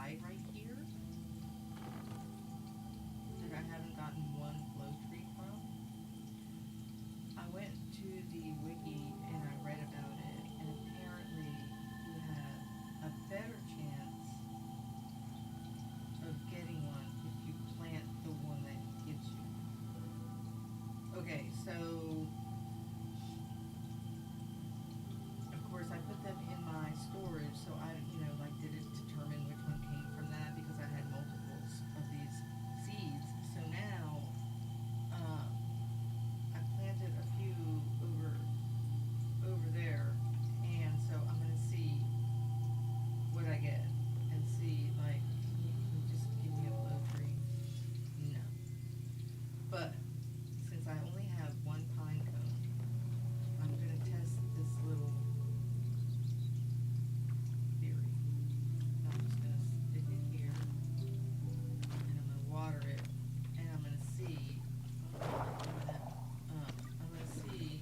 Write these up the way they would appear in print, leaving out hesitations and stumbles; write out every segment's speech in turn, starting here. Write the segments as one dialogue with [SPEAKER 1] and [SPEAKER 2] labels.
[SPEAKER 1] side right here that I haven't gotten one flow tree from. I went to the wiki and I read about it, and apparently you have a better chance of getting one if you plant the one that it gives you. Okay, so of course I put them in my storage, so I, like, did it determine which one came from that because I had multiples of these seeds. So now I planted a few over there, and so I'm gonna see what I get and see, like, can you just give me a blow tree? No. But since I only have one pine cone, I'm gonna test this little theory. I'm just gonna stick it here, and I'm gonna water it, and I'm gonna see. I'm gonna see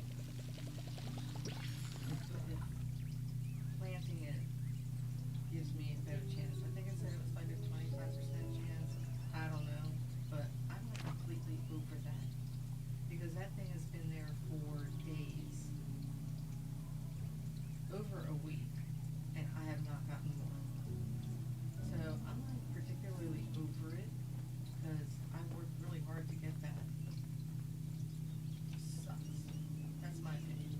[SPEAKER 1] if planting it gives me a better chance. I think it said it was like a 25% chance. I don't know, but I'm not completely over that because that thing has been there for days, over a week, and I have not gotten one. So I'm not particularly over it because I worked really hard to get that. Sucks. That's my opinion.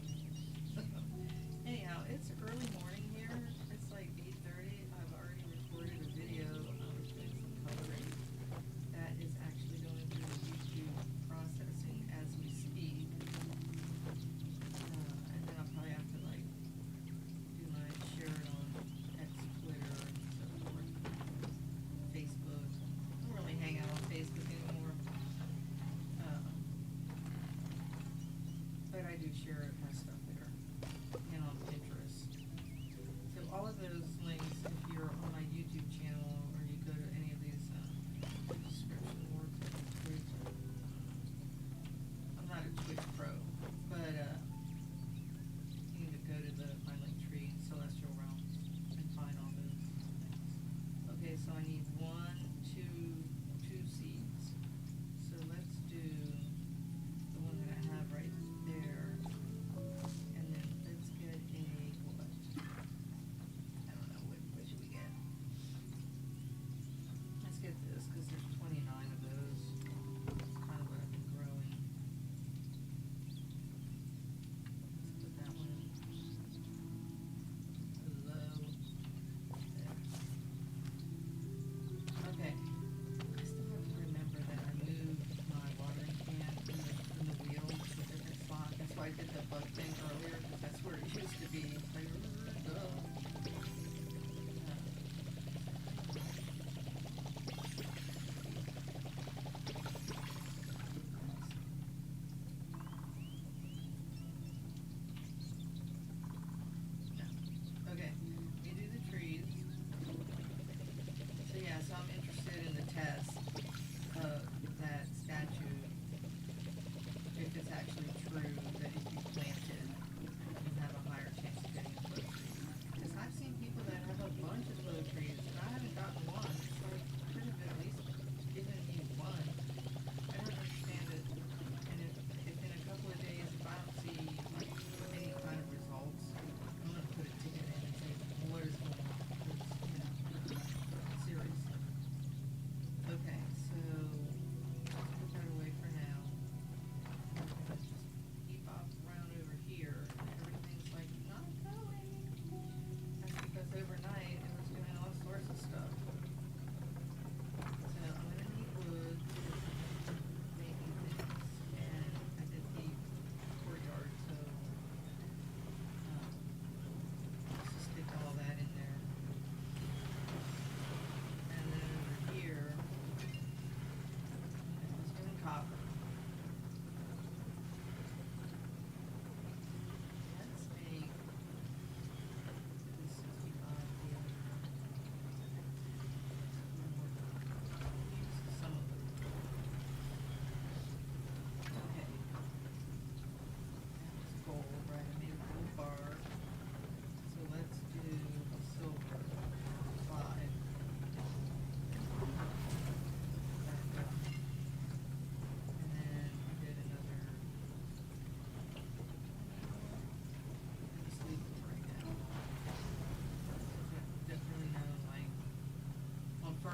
[SPEAKER 1] Anyhow, it's early morning here. It's like 8:30. I've already recorded a video. I was doing some coloring. That is actually going through YouTube processing as we speak. And then I'll probably have to, like, do my share it on X, Twitter, and so forth. Facebook. I don't really hang out on Facebook anymore. But I do share my stuff there, and on Pinterest. So all of those links, if you're on my YouTube channel or you go to any of these description words, Twitch, I'm not a Twitch pro, but you need to go to my link tree, Celestial Realms, and find all those things. Okay, so I need two seeds. So let's do the one that I have right there, and then let's get a what? I don't know, what should we get? Let's get this because there's 29 of those. That's kind of what I've been growing. Let's put that one low there. Okay. I still have to remember that I moved my watering can in the wheel to a different spot. That's why I did the bug thing earlier, because that's where it used to be. Like, okay, we do the trees. So yeah, so I'm interested in the test of that statue, if it's actually true that if you plant it, you have a higher chance of getting a flow tree. Because I've seen people that have a bunch of flow trees, and I haven't gotten one. It's like, could have at least given me one. I don't understand it. And if in a couple of days, if I don't see, like, any kind of results, I'm gonna put a ticket in and say, what is going on? Because, seriously. Okay.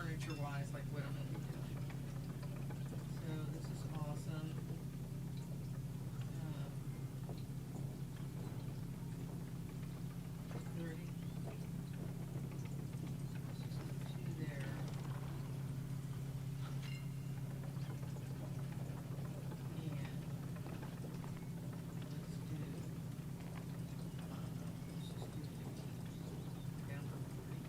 [SPEAKER 1] furniture-wise, like what I'm gonna be doing. So this is awesome. 30. Let's just do 2 there. And let's just do 15. Down from 40.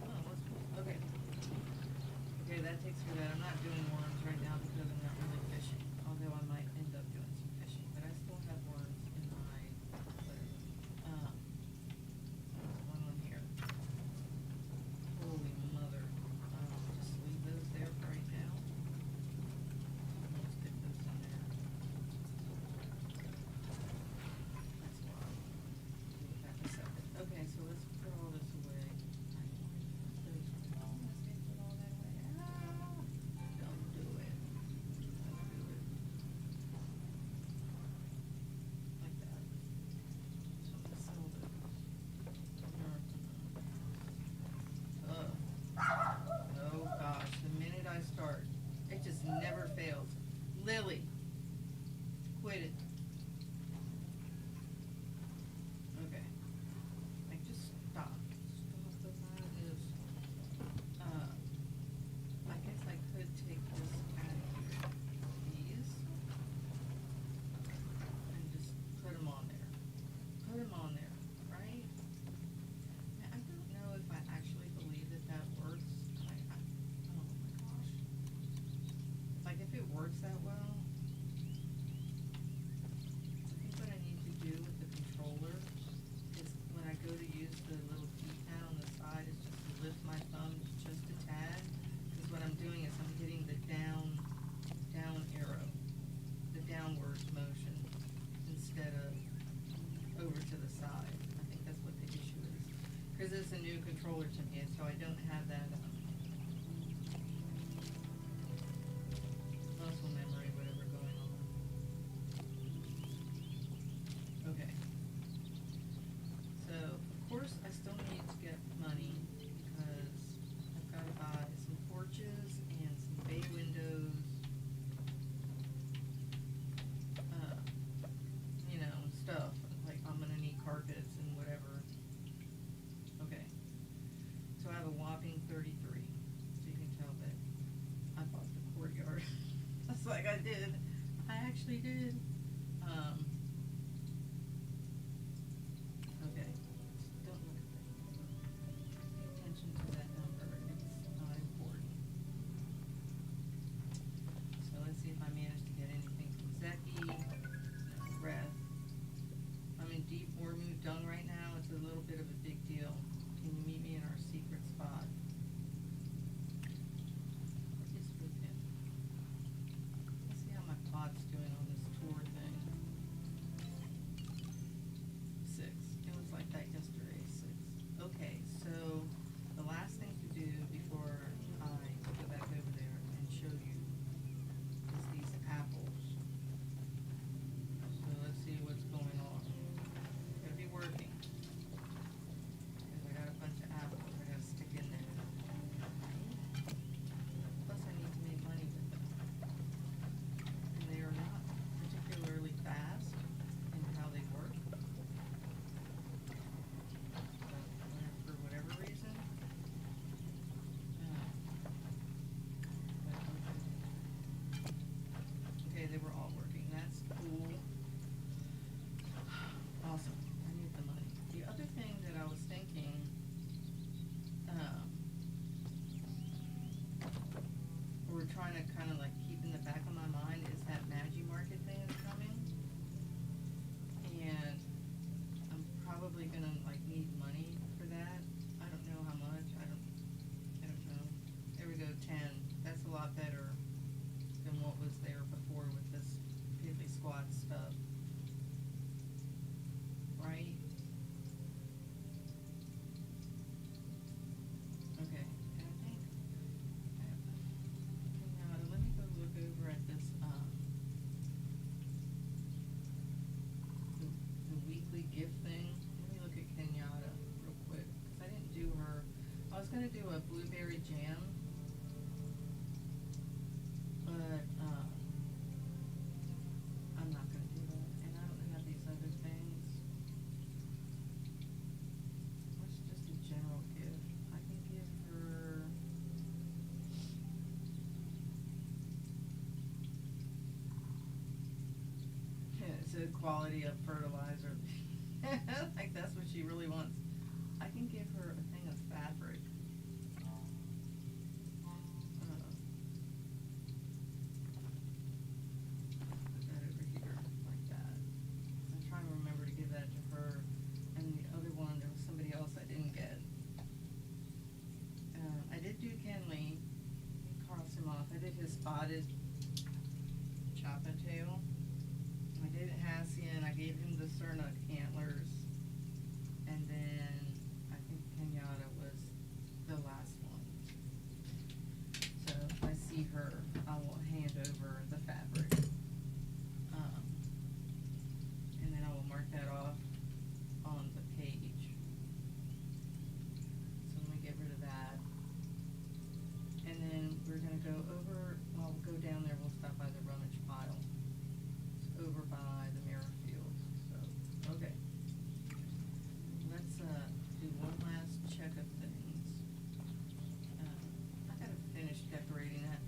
[SPEAKER 1] Oh, okay. Okay, that takes care of that. I'm not doing worms right now because I'm not really fishing. Although I might end up doing some fishing, but I still have worms in my one on here. Holy mother. Just leave those there for right now. Let's get those in there. That's wild. Give it back a second. Okay, so let's put all this away. Don't do it. Don't do it. Like that. So I'm gonna sell those. Oh gosh, the minute I start, it just never fails. Lily, quit it. Okay. Like, just stop. Stop the madness. I guess I could take this out of here, these, and just put them on there. Put them on there, right? Now, I don't know if I actually believe that that works. Oh my gosh. Like, if it works that well, I think what I need to do with the controller is when I go to use the little keypad on the side is just to lift my thumb just a tad. Because what I'm doing is I'm hitting the down arrow, the downwards motion, instead of over to the side. I think that's what the issue is. Because it's a new controller to me, and so I don't have that muscle memory, whatever going on. Okay. So, of course, I still need to get money because I've got to buy some porches and some bay windows. You know, stuff. Like, I'm gonna need carpets and whatever. Okay. So I have a whopping 33. So you can tell that I bought the courtyard. That's like I did. I actually did. Okay. Don't look at that number. Pay attention to that number. It's not important. So let's see if I manage to get anything from Zeki. No, Breath. I'm in deep Ormu dung right now. It's a little bit of a big deal. Can you meet me in our secret spot? What is with him? Let's see how my pod's doing on this tour thing. 6. It was like that yesterday, 6. Okay, so the last thing to do before I go back over there and show you is these apples. So let's see what's going on. Gotta be working. Because I got a bunch of apples I gotta stick in there. Plus I need to make money with them. And they are not particularly fast in how they work. For whatever reason. Okay, they were all working. That's cool. Awesome. I need the money. The other thing that I was thinking, we're trying to kind of like keep in the back of my mind is that Magi Market thing is coming. And I'm probably gonna like need money for that. I don't know how much. I don't know. There we go, 10. That's a lot better than what was there before with this piddly squat stuff. Right? Okay, and I think, now let me go look over at this, gonna do a blueberry jam, but I'm not gonna do that, and I don't have these other things. What's just a general gift? I can give her. It's a quality of fertilizer. Like that's what she really wants. I can give her a thing of fabric. Put that over here like that. I'm trying to remember to give that to her. And the other one, there was somebody else I didn't get. I did do Kenley. Cross him off. I did his spotted chop and tail. I did Hassian. I gave him the Cernuk antlers. And then I think Kenyatta was the last one. So if I see her, I will hand over the fabric. And then I will mark that off on the page. So let me get rid of that. And then we're going to go over, well, we'll go down there, we'll stop by the rummage pile. It's over by the mirror field. So, okay. Let's do one last check of things. I gotta finish decorating that.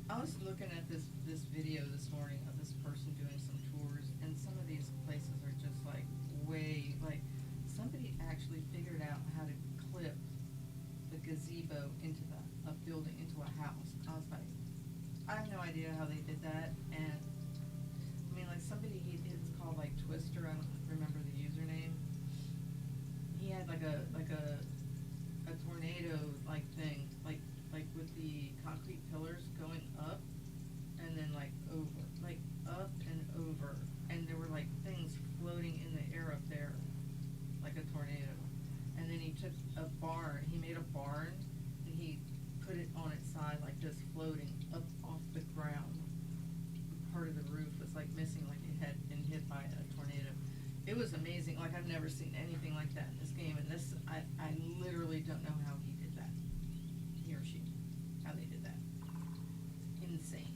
[SPEAKER 1] I was looking at this video this morning of this person doing some tours, and some of these places are just like way, like somebody actually figured out how to clip the gazebo into a building, into a house. I was like, I have no idea how they did that, and I mean, like somebody, it's called like Twister, I don't remember the username. He had like a tornado like thing, like with the concrete pillars going up and then like over, like up and over, and there were like things floating in the air up there, like a tornado. And then he took a barn, he made a barn, and he put it on its side like this, floating up off the ground. Part of the roof was like missing, like it had been hit by a tornado. It was amazing. Like I've never seen anything like that in this game, and this I literally don't know how he did that. He or she, how they did that. Insane.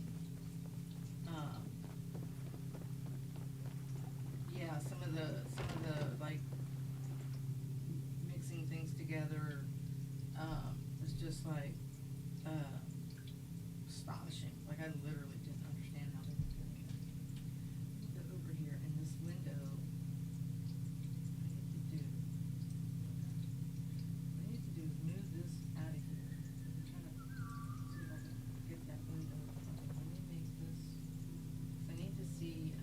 [SPEAKER 1] Yeah, some of the like mixing things together was just like astonishing. Like I literally didn't understand how they were doing it. Go over here in this window. What I need to do is move this out of here. I'm trying to see if I can get that window. Let me make this. I need to see.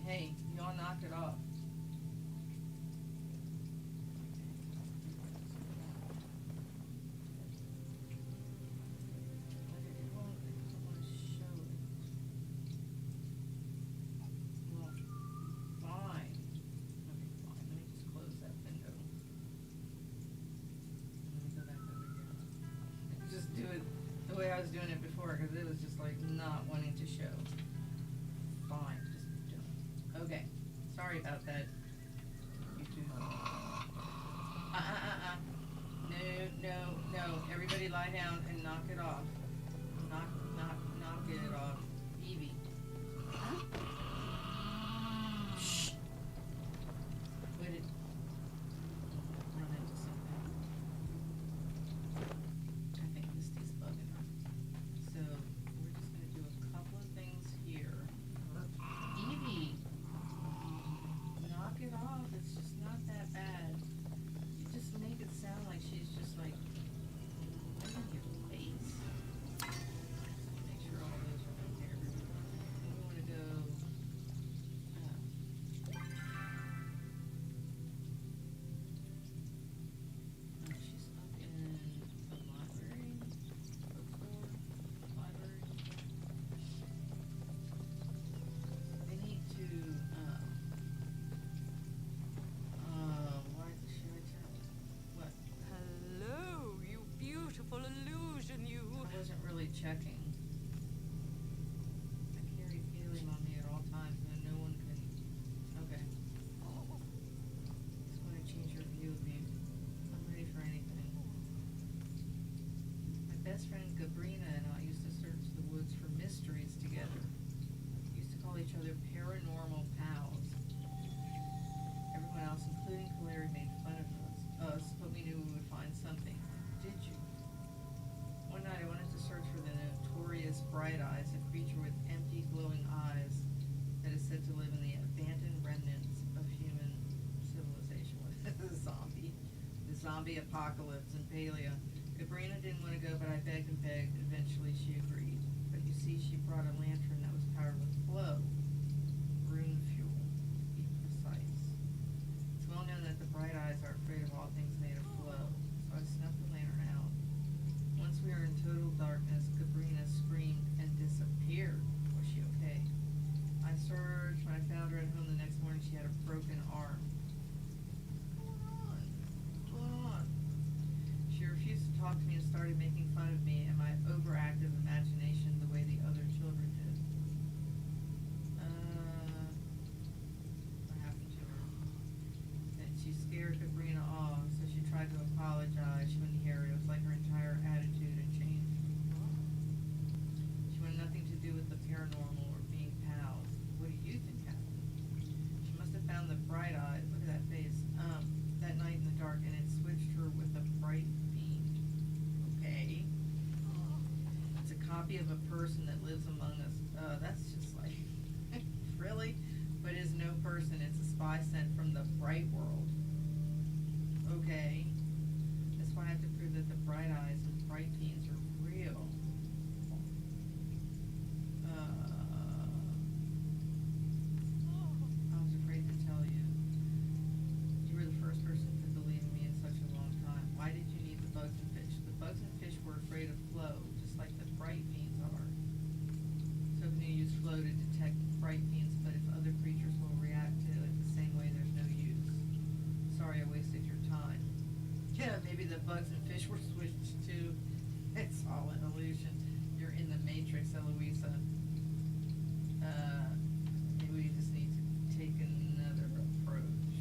[SPEAKER 1] Hey, y'all knocked it off. It won't show it. Well, fine. Okay, fine. Let me just close that window. Let me go back over here. Just do it the way I was doing it before, because it was just like not wanting to show. Fine. Okay, sorry about that. YouTube. No. Everybody lie down and knock it off. Knock it off. Evie. Huh? Shh. Quit it. Run into something. I think Misty's bugging her. So, we're just going to do a couple of things here. Evie! Knock constantly checking. I carry helium on me at all times, and no one can. Okay. Just want to change your view of me. I'm ready for anything. My best friend Gabrina and I used to search the woods for mysteries together. We used to call each other paranormal pals. Everyone else, including Caleri, made fun of us, but we knew we would find something. Did you? One night I wanted to search for the notorious Bright Eyes, a creature with empty, glowing eyes that is said to live in the abandoned remnants of human civilization. The zombie apocalypse in Palia. Gabrina didn't want to go, but I begged and begged. Eventually she agreed. But you see, she brought a lantern that was powered with flow. Rune fuel, to be precise. It's well known that the Bright Eyes are afraid of all things made of flow, so I snuffed the lantern out. Once we were in total darkness, Gabrina screamed and disappeared. Was she okay? I searched. When I found her at home the next morning, she had a broken arm. What's going on? She refused to talk to me and started making fun of me and my overactive imagination the way the other children did. What happened to her? And she scared Gabrina off, so she tried to apologize. She wouldn't hear it. It was like her entire attitude had changed. She wanted nothing to do with the paranormal or being pals. What do you think happened? She must have found the Bright Eyes. Look at that face. That night in the dark, and it switched her with a bright beam. Okay. It's a copy of a person that lives among us. That's just like, really? But is no person. It's a spy sent from the bright world. Okay. That's why I have to prove that the Bright Eyes and bright beams are real. I was afraid to tell you. You were the first person to believe in me in such a long time. Why did you need the bugs and fish? The bugs and fish were afraid of flow, just like the bright beams are. So can you use flow to detect bright beams, but if other creatures will react to it the same way, there's no use. Sorry I wasted your time. Yeah, maybe the bugs and fish were switched too. It's all an illusion. You're in the Matrix, Eloisa. Maybe we just need to take another approach.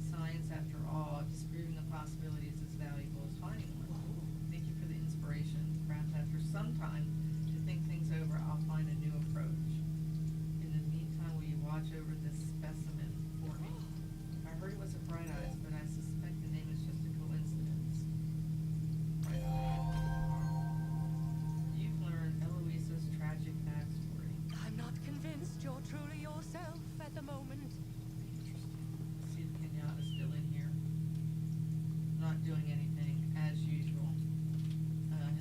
[SPEAKER 1] Science, after all, disproving the possibilities is valuable as finding one. Thank you for the inspiration. Perhaps after some time to think things over, I'll find a new approach. In the meantime, will you watch over this specimen for me? I heard it was a Bright Eyes, but I suspect the name is just a coincidence. Bright Eyes. You've learned Eloisa's tragic backstory.
[SPEAKER 2] I'm not convinced you're truly yourself at the moment.
[SPEAKER 1] Let's see if Kenyatta's still in here. Not doing anything, as usual.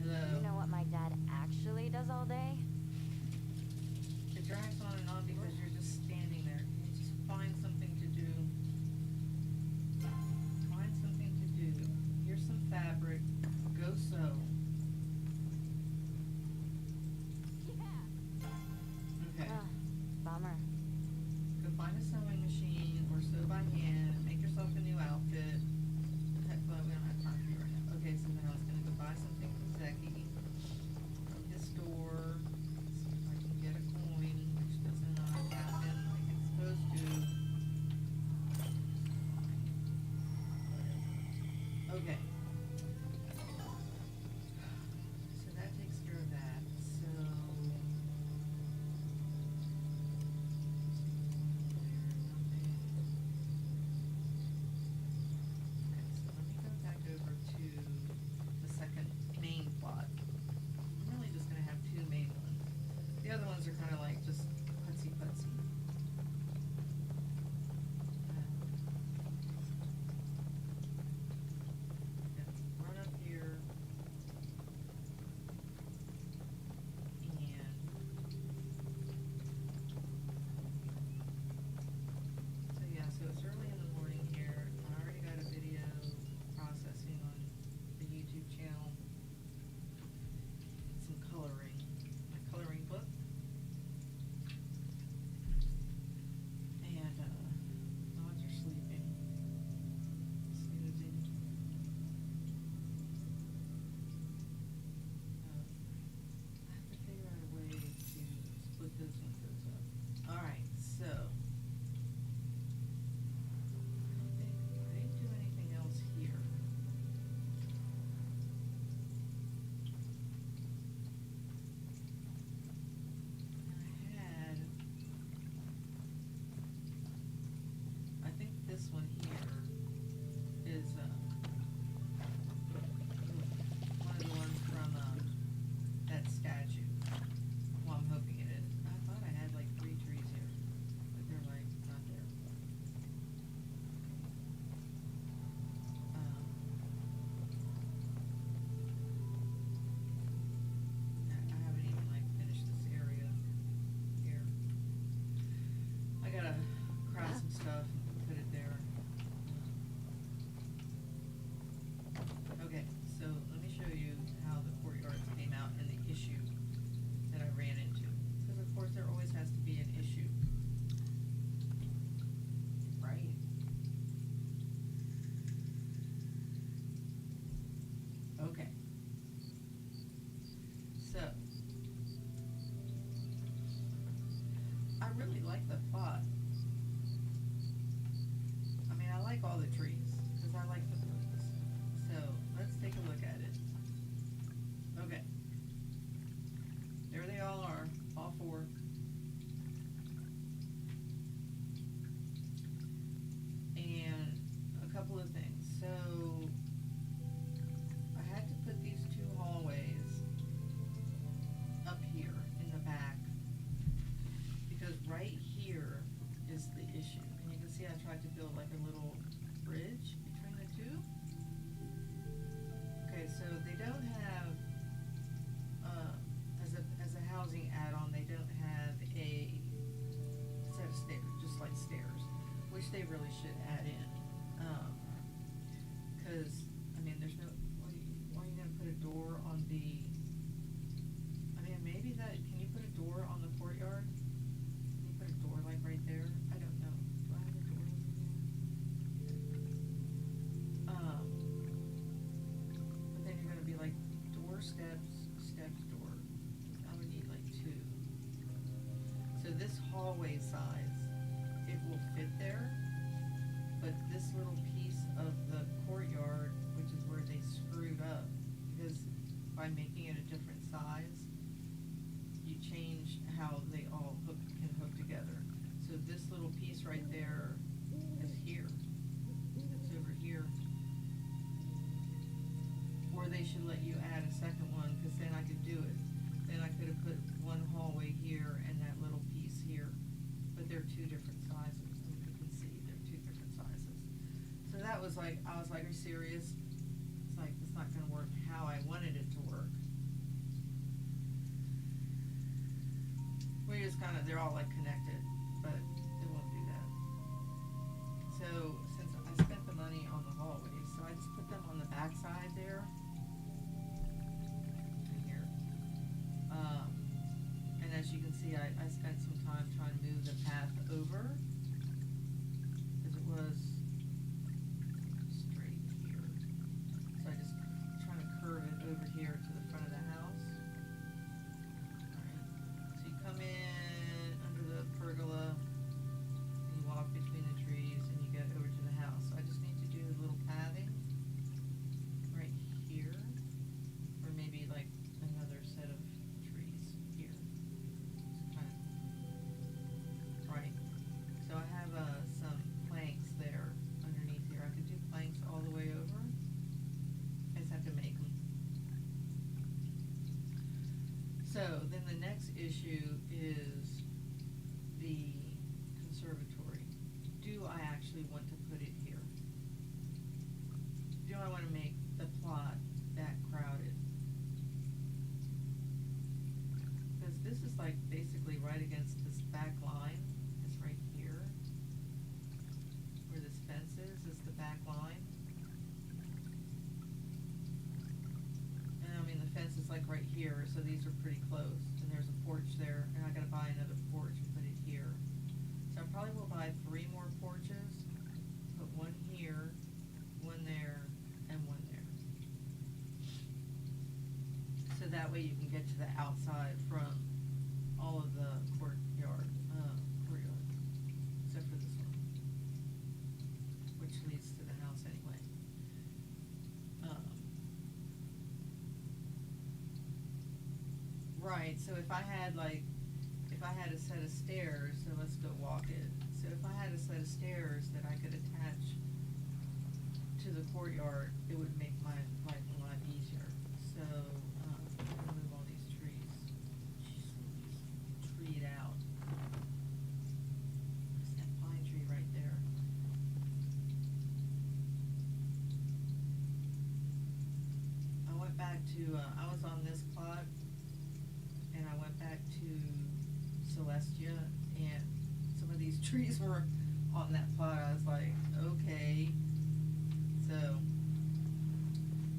[SPEAKER 1] Hello.
[SPEAKER 3] You know what my dad actually does all day?
[SPEAKER 1] It drags on and on because you're just standing there. Can you just find something to do? Find something to do. Here's some fabric. Go sew. Okay.
[SPEAKER 3] Ugh, bummer.
[SPEAKER 1] Go find a sewing gotta craft some stuff and put it there. Okay, so let me show you how the courtyards came out and the issue that I ran into. Because of course there always has to be an issue. Right? Okay. So, I really like the plot. I mean, I like all the trees, because I like the blues. So, let's take a look at it. Okay. There they all are, all four. And a couple of things. So, I had to put these two hallways up here in the back, because right here is the issue. And you can see I tried to build like a little bridge between the two. Okay, so they don't have, as a housing add-on, they don't have a set of stairs, just like stairs, which they really should add in. Cause, I mean, there's no, why are you gonna put a door on the, I mean, maybe that, can you put a door on the courtyard? Can you put a door like right there? I don't know. Do I have a door over here? But then you're gonna be like door, steps, steps, door. I would need like two. So this hallway size, it will fit there, but this little piece of the courtyard, which is where they screwed up, because by making it a different size, you change how they all can hook together. So this little piece right there is here. It's over here. Or they should let you add a second one, because then I could do it. Then I could have put one hallway here and that little piece here. But they're two different sizes. I mean, you can see they're two different sizes. So that was like, I was like, are you serious? It's like, it's not gonna work how I wanted it to work. We just kinda, they're all like connected, but it won't do that. So, since I spent the money on the hallways, so I just put them on the back side there. In here. And as you can see, I spent some time trying to move the path over, because it was straight here. So I just trying to curve it over here to the front of the house. Alright, so you come in under the pergola, and you walk between the trees, and you get over to the house. So I just need to do a little pathing right here, or maybe like another set of trees here. Just kind of, right. So I have some planks there underneath here. I could do planks all the way over. I just have to make them. So then the next issue is the conservatory. Do I actually want to put it here? Do I want to make the plot that crowded? Because this is like basically right against this back line. It's right here. Where this fence is the back line. And I mean, the fence is like right here, so these are pretty close. And there's a porch there, and I gotta buy another porch and put it here. So I probably will buy 3 more porches, put one here, one there, and one there. So that way you can get to the outside from all of the courtyard, except for this one, which leads to the house anyway. Right, so if I had a set of stairs, so let's go walk it. So if I had a set of stairs that I could attach to the courtyard, it would make my life a lot easier. So, I'm gonna move all these trees. Jeez, treed out. There's that pine tree right there. I went back to, I was on this plot, and I went back to Celestia, and some of these trees were on that plot. I was like, okay. So,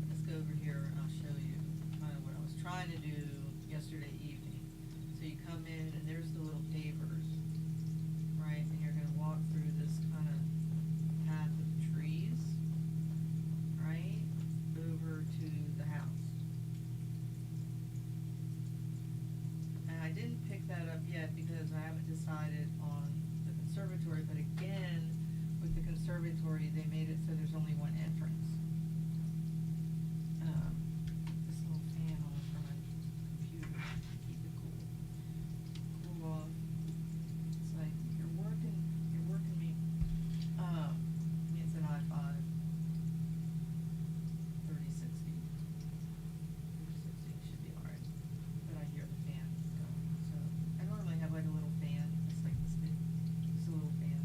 [SPEAKER 1] let's go over here and I'll show you kind of what I was trying to do yesterday evening. So you come in and there's the little pavers, right? And you're gonna walk through this kind of path of trees, right? Over to the house. And I didn't pick that up yet because I haven't decided on the conservatory, but again, with the conservatory, they made it so there's only one entrance. This little fan on for my computer, keep it cool. Cool off. It's like, you're working me. It's an i5, 3060. 3060 should be alright. But I hear the fan going, so I normally have like a little fan, it's like this big, just a little fan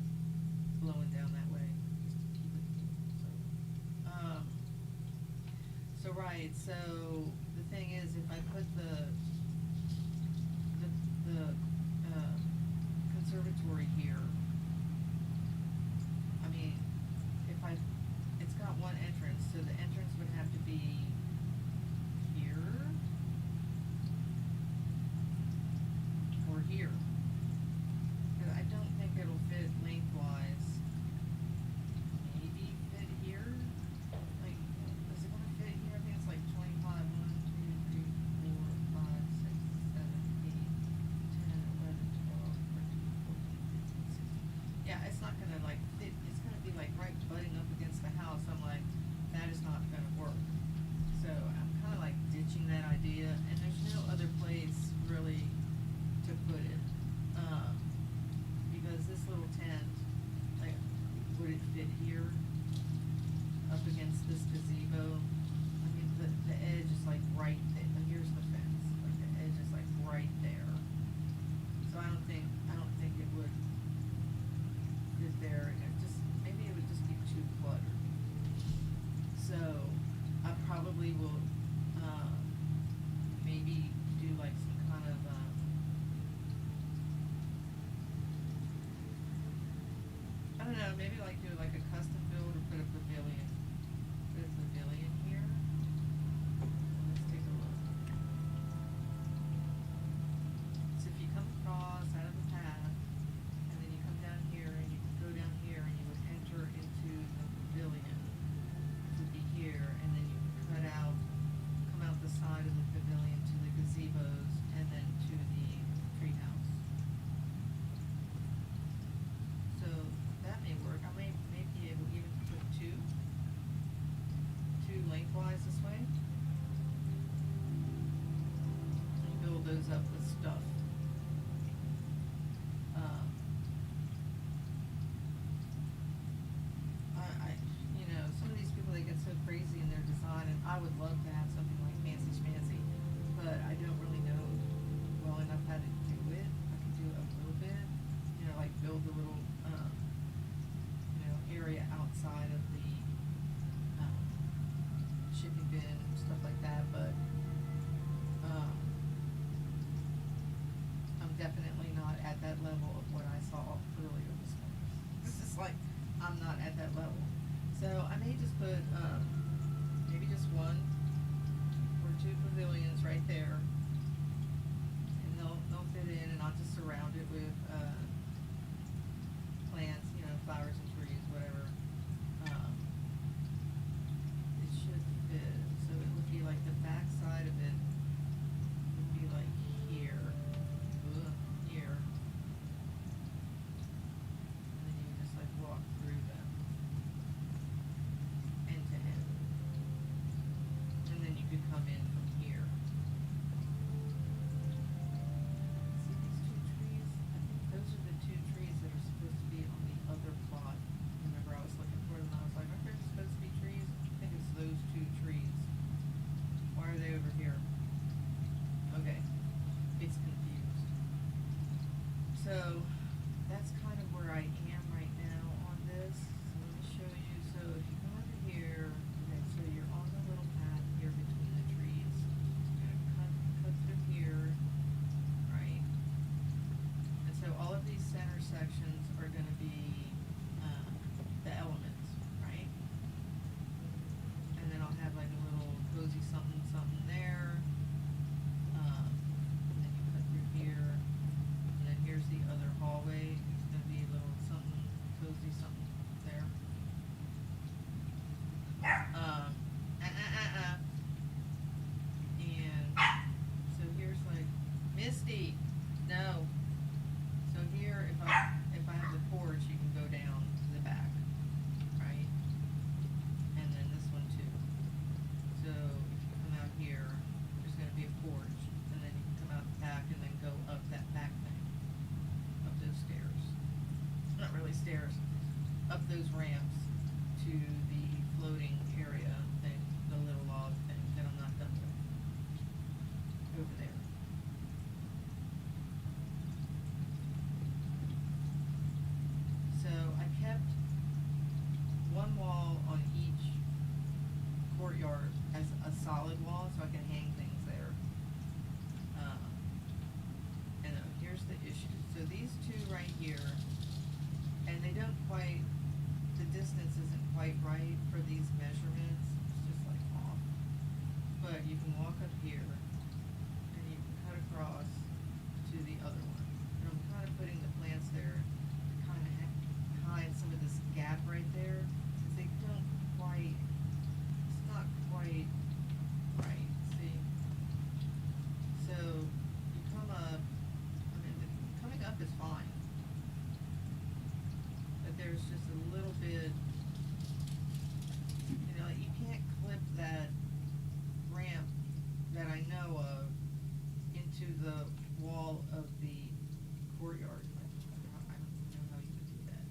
[SPEAKER 1] blowing down that way, just to keep it cool, so. So right, so the thing is, if I put the conservatory here, I mean, it's got one entrance, so the entrance would have to be here or here. 'Cause I don't think it'll fit lengthwise. Maybe fit here? Like, is it gonna fit here? I think it's like 25, 1, 2, 3, 4, 5, 6, 7, 8, 10, 11, 12, 13, 14, 15, 16. Yeah, it's not gonna like fit, it's gonna be like right butting up against the house. I'm like, that is not gonna work. So I'm kinda like ditching that idea, and there's no other place really to put it. Because this little tent, like, would it fit here? Up against this gazebo? I mean, the edge is like right there, here's the fence, like the edge is like right there. So I don't think it would fit there, and maybe it would just be too cluttered. So, I probably will, maybe do like some kind of, I don't know, maybe like do like a custom build or put a pavilion. Put a pavilion here. Let's take a look. So if you come across out of the path, and then you come down here, and you go down here, and you would enter into the pavilion, which would be here, and then you come out the side of the pavilion to the gazebos, and then to the treehouse. So that may work. I may be able even to put two lengthwise this way. And build those up with stuff. Some of these people, they get so crazy in their design, and I would love to have something like fancy schmancy, but I don't really know well enough how to do it. I can do it a little bit, like build a little, area outside of the, shipping bin and stuff like that, but, I'm definitely not at that level of what I saw earlier this morning. This is like, I'm not at that level. So I may just put, maybe just one or two pavilions right there, and they'll fit in, and I'll just surround it with, plants, flowers and trees, whatever. It should fit, so it would be like the back side of it would be like here, here. And then you would just like walk through them, end to end. And then you could come in from here. See these two trees? I think those are the two trees that are supposed to be on the other plot. Remember, I was looking for them, and I was like, aren't there supposed to be trees? I think it's those two trees. Why are they over here? Okay, it's confused. So, that's kind of where I am right now on this. So let me show you. So if you come over here, okay, so you're on the little path here between the trees. You're gonna cut through here, right? And so all of these center sections stairs, up those ramps to the floating area thing, the little log thing that I'm not done with. Over there. So I kept one wall on each courtyard as a solid wall so I can hang things there. And here's the issue. So these two right here, and they don't quite, the distance isn't quite right for these measurements. It's just like off. But you can walk up here and you can cut across to the other one. And I'm kind of putting the plants there to kind of hide some of this gap right there, since they don't quite, it's not quite right, see? So you come up, I mean, coming up is fine. But there's just a little bit, you know, you can't clip that ramp that I know of into the wall of the courtyard. I don't know how you would do that.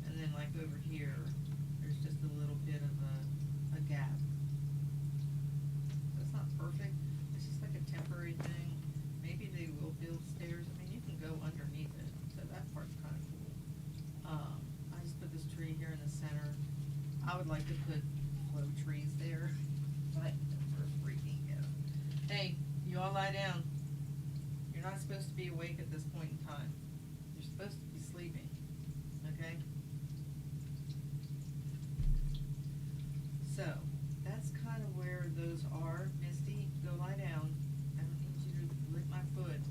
[SPEAKER 1] And then like over here, there's just a little bit of a gap. So it's not perfect, it's just like a temporary thing. Maybe they will build stairs, I mean, you can go underneath it, so that part's kinda cool. I just put this tree here in the center. I would like to put flow trees there, but we're freaking out. Hey, you all lie down. You're not supposed to be awake at this point in time. You're supposed to be sleeping, okay? So, that's kind of where those are. Misty, go lie down. I don't need you to lick my foot.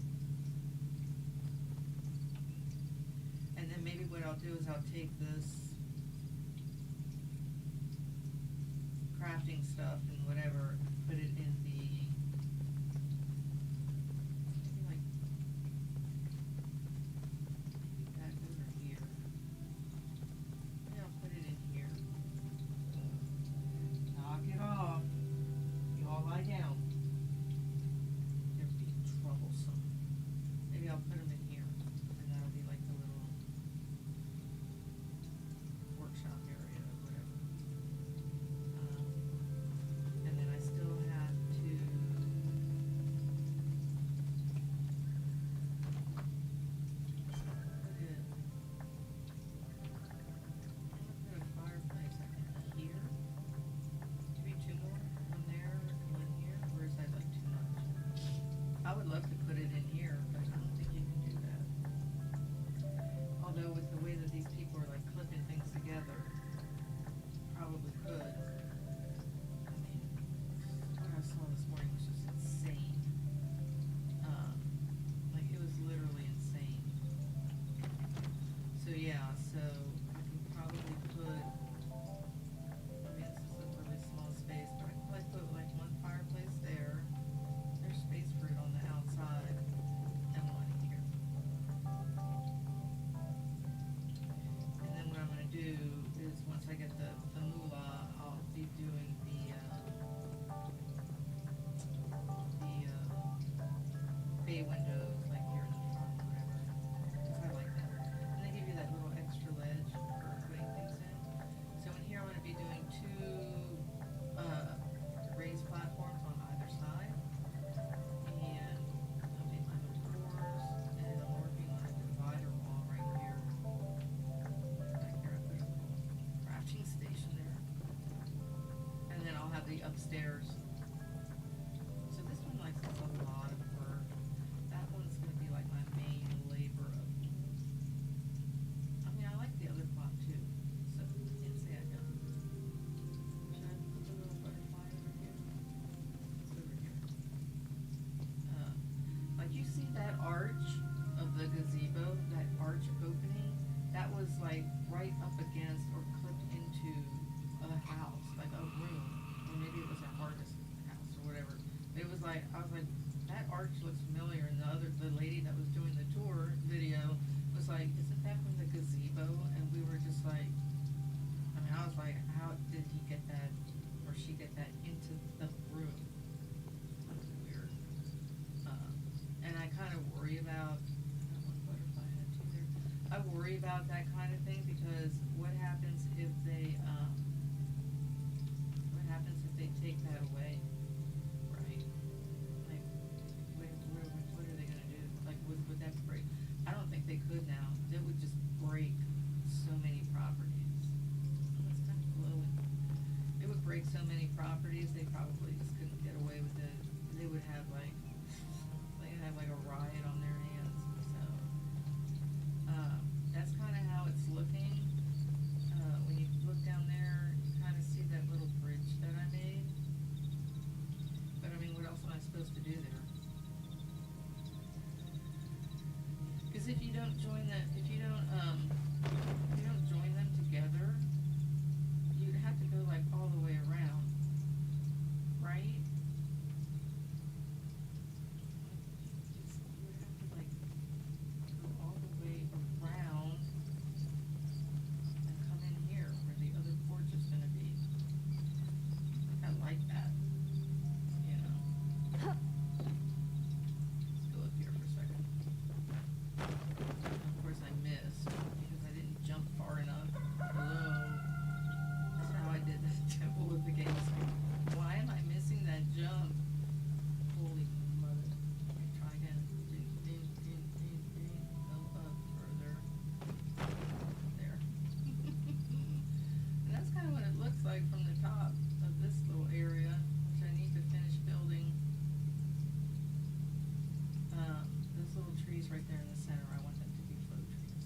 [SPEAKER 1] And then maybe what I'll do is I'll take this crafting stuff and whatever, put it in the, maybe like, maybe back over here. Maybe I'll put it in here. Knock it off. You all lie down. They're being troublesome. Maybe I'll put them in here, and that'll be like the little workshop area or whatever. And then I still have to put a fireplace, I think, here. Maybe two more, one there, one here, or is that like too much? I would love to put it in here, but I don't think you can do that. Although with the way that these people are like clipping things together, probably could. I mean, what I saw this morning was just insane. Like it was literally insane. So yeah, so I can probably put, I mean, this is a really small space, but I can probably put like one fireplace there. There's space for it on the outside, and one here. And then what I'm gonna do is, once I get the moolah, I'll be doing the bay windows, like here in the front, whatever, 'cause I like that. And they give you that little extra ledge for putting things in. So in here, I'm gonna be doing two, raised platforms on either side. And I'll make my doors, and I'm working on a divider wall right here. Back there, I put a little crafting station there. And then I'll have the upstairs. So this one, like, is a lot of work. That one's gonna be like my main labor of, I mean, I like the other plot too, so I can't say I don't. Should I put the little butterfly over here? It's over here. Like you see that arch of the gazebo, that arch opening, that was like right up against or clipped into a house, like a room, or maybe it was a harness worry about that kind of thing, because what happens if they take that away, right? Like, what are they gonna do? Like, would that break? I don't think they could now. That would just break so many properties. That's kind of glowing. It would break so many properties, they probably just couldn't get away with it. They would have like a riot on their hands, so. That's kinda how it's looking. When you look down there, you kinda see that little bridge that I made. But I mean, what else am I supposed to do there? Cause if you don't join them together, you'd have to go like all the way around, right? You would have to like go all the way around and come in here where the other porch is gonna be. I like that, you know? Let's go up here for a second. Of course I missed because I didn't jump far enough. Hello? That's how I did the temple with the game screen. Why am I missing that jump? Holy mother. Okay, try again. Go up further. There. And that's kind of what it looks like from the top of this little area, which I need to finish building. Those little trees right there in the center, I want them to be faux trees.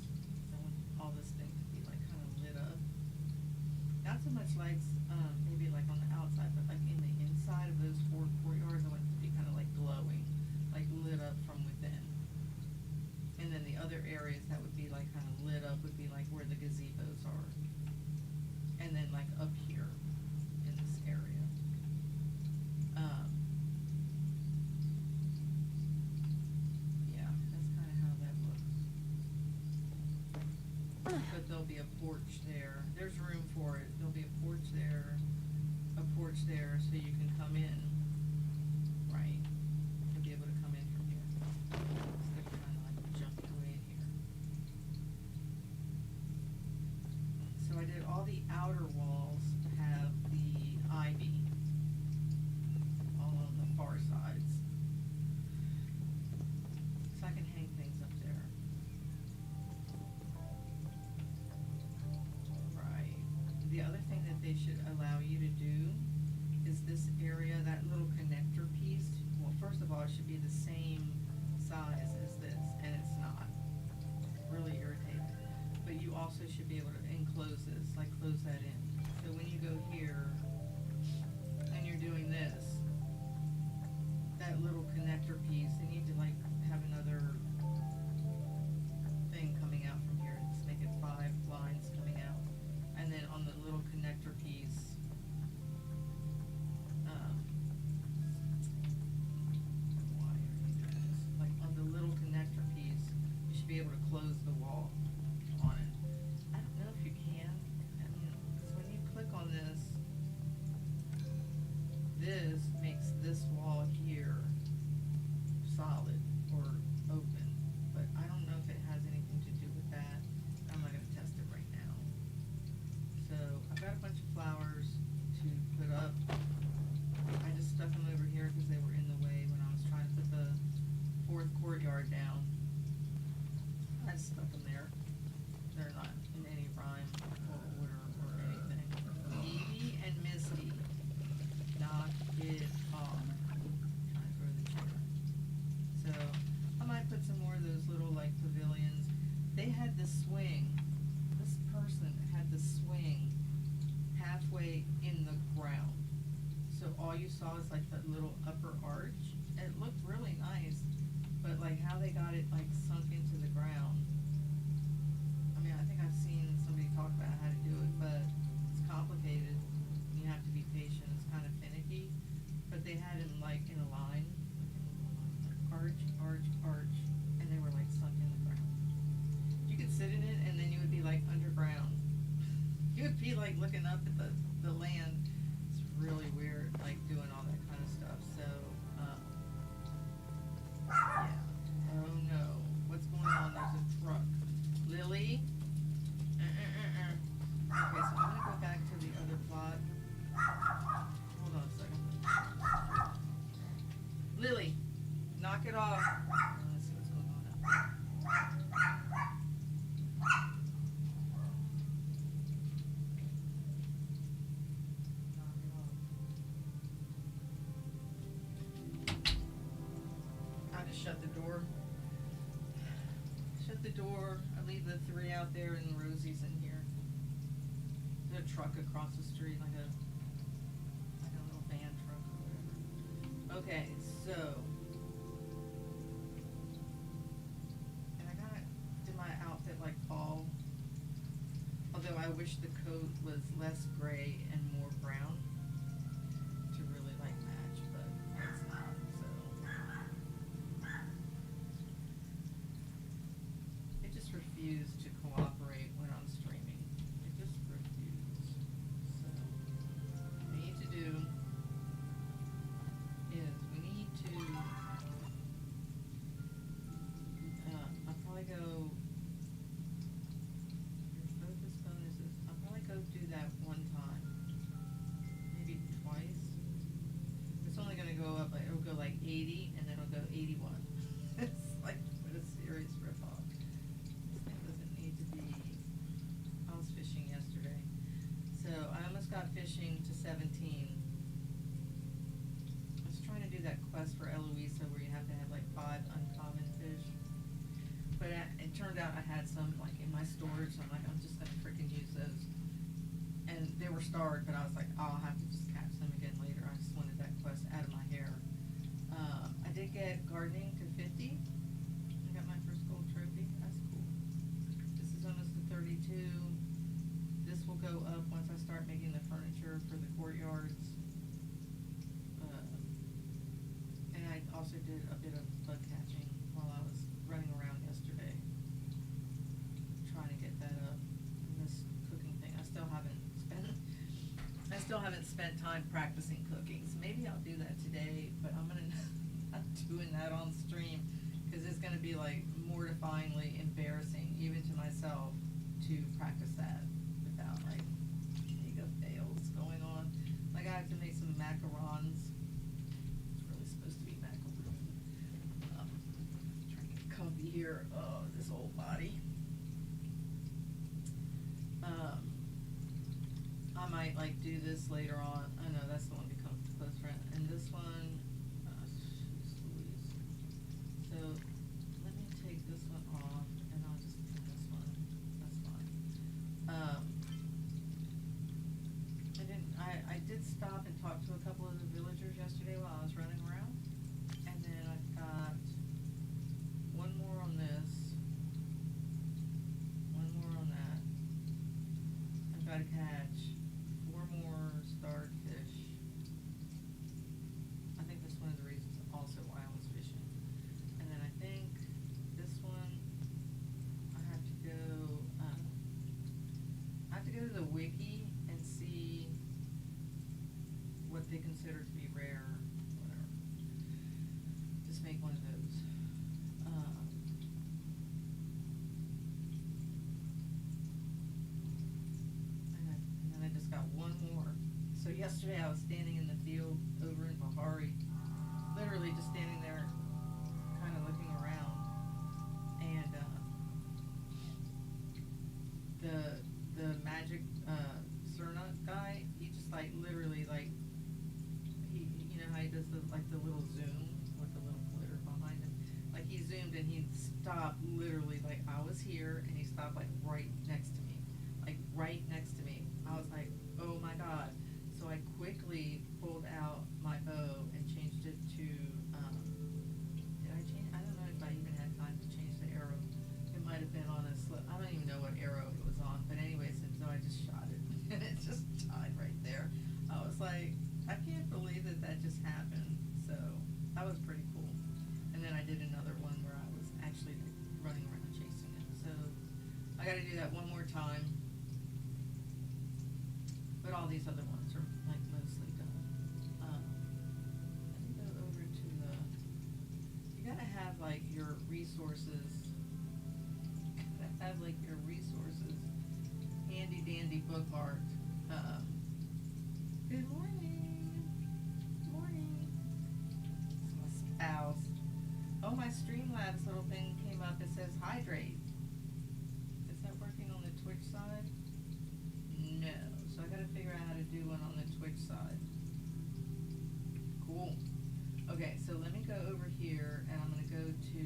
[SPEAKER 1] I want all this thing to be like kind of lit up. Not so much lights, maybe like on the outside, but like in the inside of those 4 courtyards, I want it to be kind of like glowing, like lit up from within. And then the other areas that would be like kind of lit up would be like where the gazebos are. And then like up here in this area. Yeah, that's kind of how that looks. But there'll be a porch there. There's room for it. There'll be a porch there, so you can come in, right? You'll be able to come in from here. Instead of kind of like jumping away in here. So I did all the outer walls have the ivy, all on the far sides. So I can hang things up there. Right. The other thing that they should allow you to do is this area, that little connector piece. Well, first of all, it should be the same size as this, and it's not. Really irritating. But you also should be able to enclose this, like close that in. So when you go here and you're doing this, that little connector piece, they need to like have another thing coming out from here. Just make it 5 lines coming out. And then on the little connector piece, why are you doing this? Like on the little connector piece, you should be able to close the wall on it. I don't know if you can. I mean, because when you click on this, this makes this wall here solid or open, but I don't know if it has anything to do with that. I'm not gonna test it right now. So I've got a bunch of flowers to put up. I just stuck them over here because they were in the way when I was trying to put the 4th courtyard down. I just stuck them there. They're not in any rhyme or order or anything. Evie and Misty, knock it off. Trying to throw the chair. So I might put some more of those little like pavilions. They had the swing. This person had the swing halfway in the ground. So all you saw is like that little upper arch. It looked really nice, but like how they got it like sunk into the ground. I mean, I think I've seen somebody talk about how to do it, but it's complicated. You have to be patient. It's kind of finicky. But they had it like in a line, arch, arch, arch, and they were like sunk in the ground. You could sit in it, and then you would be like underground. You would be like looking up at the land. It's really weird, like doing all that kind of stuff. So, yeah. Oh no, what's going on? There's a truck. Lily? 3 out there and Rosie's in here. There's a truck across the street, like a little van truck or whatever. Okay, so. And I gotta do my outfit like fall. Although I wish the coat was less gray and more brown to really like match, but it's not, so. It just refused to cooperate when I'm streaming. It just refused. So, what we need to do is we need to, I'll probably go, your focus bonuses, I'll probably go do that one time. Maybe twice. It's only gonna go up, like, it'll go like 80 and then it'll go 81. It's like, what a serious ripoff. This thing doesn't need to be. I was fishing yesterday. So I almost got fishing to 17. I was trying to do that quest for Eloisa where you have to have like 5 uncommon fish. But it turned out I had some like in my storage, so I'm like, I'm just gonna freaking use those. And they were starred, but I was like, I'll have to just catch them again later. I just wanted that quest out of my hair. I did get gardening to 50. I got my first gold trophy. That's cool. This is almost to 32. This will go up once I start making the furniture for the courtyards. And I also did a bit of bug catching while I was running around yesterday, trying to get that up. And this cooking thing, I still haven't spent time practicing cooking. So maybe I'll do that today, but I'm gonna not doing that on stream because it's gonna be like mortifyingly embarrassing even to myself to practice that without like mega fails going on. Like I have to make some macarons. It's really supposed to be macaron. Trying to get comfy here. Oh, this old body. I might like do this later on. I know that's the one becomes a close friend. And this one, jeez Louise. So let me take this one off and I'll just put this one. That's fine. I did stop and talk to a couple of the villagers yesterday while I was running around. And then I've got one more on this. One more on that. I've got to catch 4 more starred fish. I think that's one of the reasons also why I was fishing. And then I think this one, I have to go to the wiki and see what they consider to be rare, whatever. Just make one of those. And then I just got one more. So yesterday I was standing in the field over in Bahari, literally just standing there, kind of looking around, and the magic Cerna guy, he just like literally like he, you know how he does the little zoom with the little glitter behind him, like he zoomed and he stopped literally like I was here and he stopped like right next to me, like right next to me. I was like, oh my god. So I quickly pulled out my bow and changed it to, did I change? I don't know if I even had time to change the arrow. It might have been on a slip. I don't even know what arrow it was on. But anyways, and so I just shot it. And it just died right there. I was like, I can't believe that just happened. So that was pretty cool. And then I did another one where I was actually running around chasing it. So I got to do that one more time. But all these other ones are like mostly done. Let me go over to the. You gotta have like your resources. You gotta have like your resources handy dandy bookmarked. Good morning. Good morning. It's my spouse. Oh, my Streamlabs little thing came up. It says hydrate. Is that working on the Twitch side? No. So I gotta figure out how to do one on the Twitch side. Cool. Okay, so let me go over here and I'm gonna go to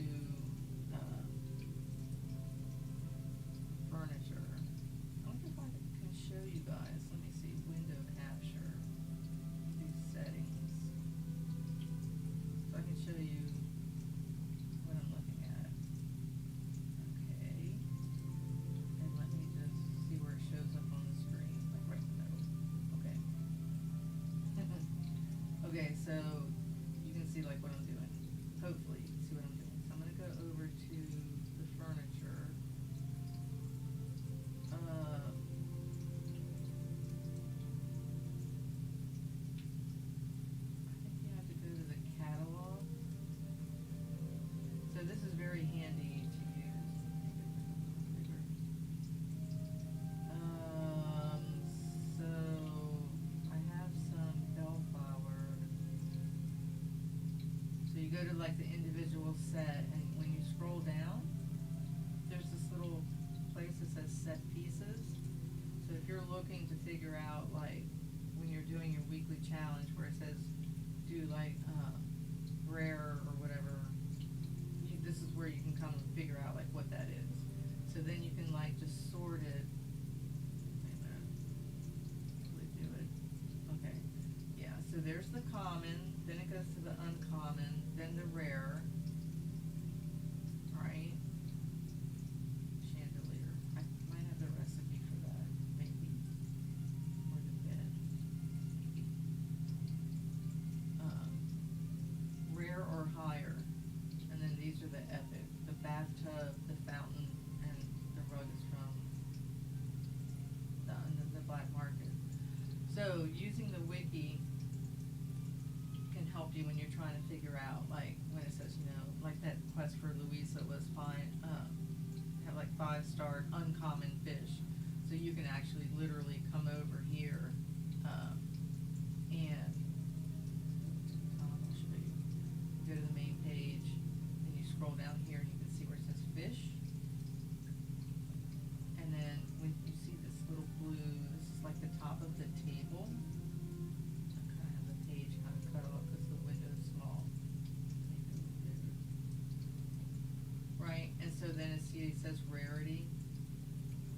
[SPEAKER 1] so you can see like what I'm doing. Hopefully you can see what I'm doing. So I'm gonna go over to the furniture. I think you have to go to the catalog. So this is very handy to use. So I have some bellflower. So you go to like the individual set, and when you scroll down, there's this little place that says set pieces. So if you're looking to figure out, like, when you're doing your weekly challenge where it says do like rare or whatever, this is where you can come and figure out like what that is. So then you can like just sort it. Wait a minute. Really do it. Okay. Yeah, so there's the common, then it goes to the uncommon, then the rare. Right? Chandelier. I might have the recipe for that, maybe. Or the bed. Rare or higher. And then these are the epic. The bathtub, the fountain, and the rug is from the black market. So using the wiki can help you when you're trying to figure out, like, when it says, you know, like that quest for Louisa was fine, have like 5-star uncommon fish. So you can actually literally come over here, and I'll show you. Go to the main page, and you scroll down here, and you can see where it says fish. And then when you see this little blue, this is like the top of the table. I kind of have the page kind of cut off because the window is small. Make it a little bigger. Right, and so then it says rarity,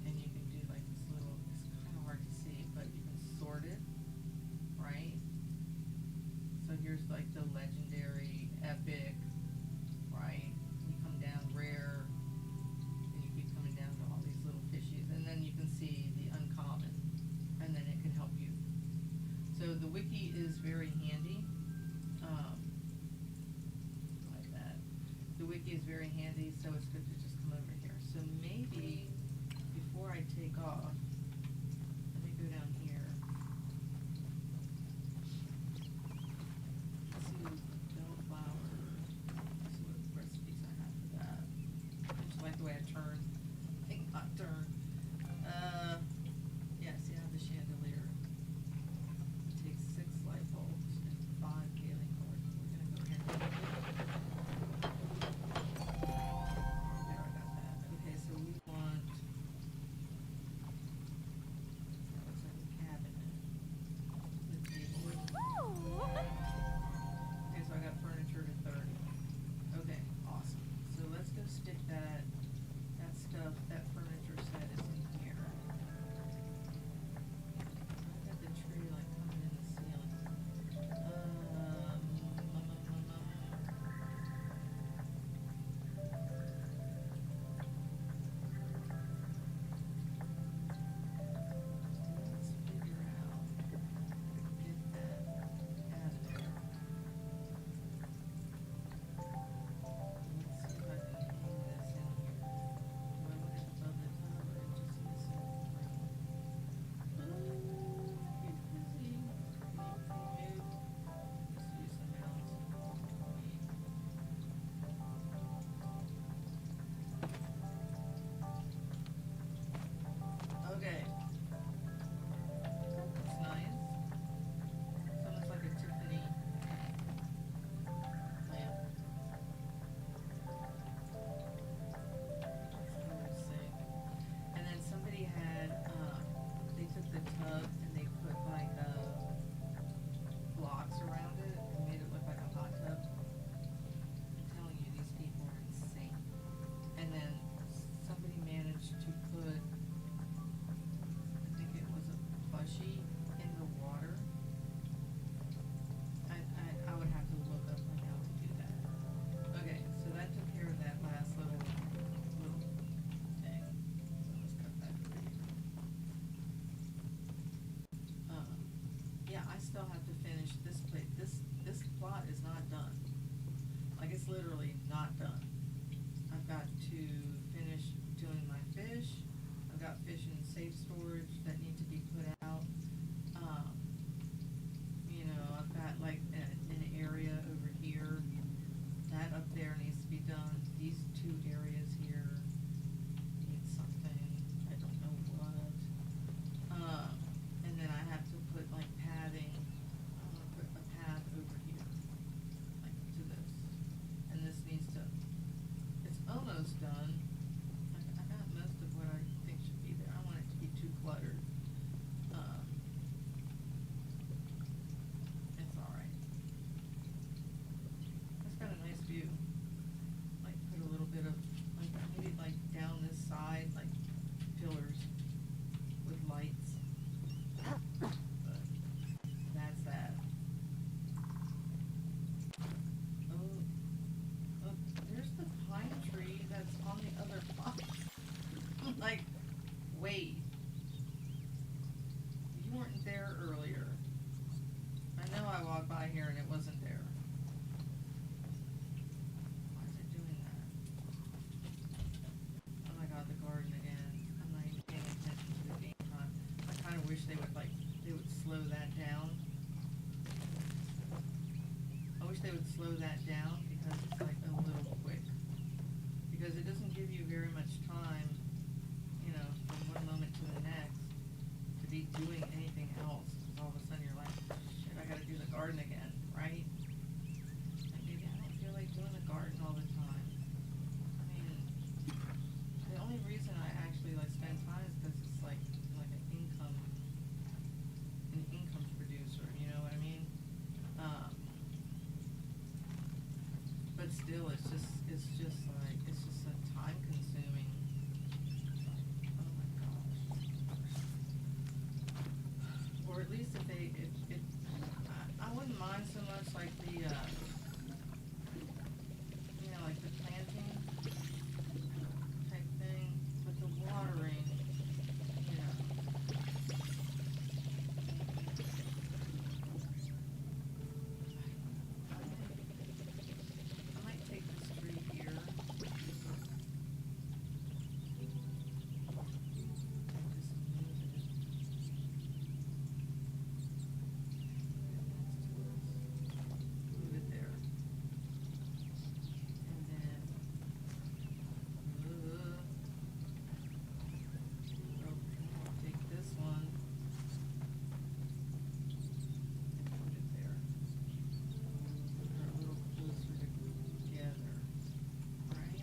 [SPEAKER 1] and you can do like this little, it's kind of hard to see, but you can sort it, right? So here's like the legendary, epic, right? You come down rare, and you keep coming down to all these little fishies, and then you can see the uncommon, and then it can help you. So the wiki is very handy, like that. The wiki is very handy, so it's good to just come over here. So maybe before I take off, let me go down here. See bellflower. See what recipes I have for that. I just like the way I turn. I think I turn. Yeah, see I have the chandelier. It takes 6 light bulbs and 5 paling cords. We're gonna go ahead and there, I got that. Okay, so we want Like, wait. You weren't there earlier. I know I walked by here and it wasn't there. Why is it doing that? Oh my god, the garden again. I'm not even paying attention to the game time. I kind of wish they would slow that down. I wish they would slow that down because it's like a little quick. Because it doesn't give you very much time, you know, from one moment to the next to be doing anything else. Because all of a sudden you're like, shit, I gotta do the garden again, right? And maybe I don't feel like doing the garden all the time. I mean, the only reason I actually like spend time is because it's like an income producer, you know what I mean? But still, it's just so time consuming. Oh my gosh. Or at least if I wouldn't mind so much like the, you know, like the planting type thing, but the watering, you know. I might take this tree here. Move it there. And then I'll take this one and put it there. They're a little closer together, right?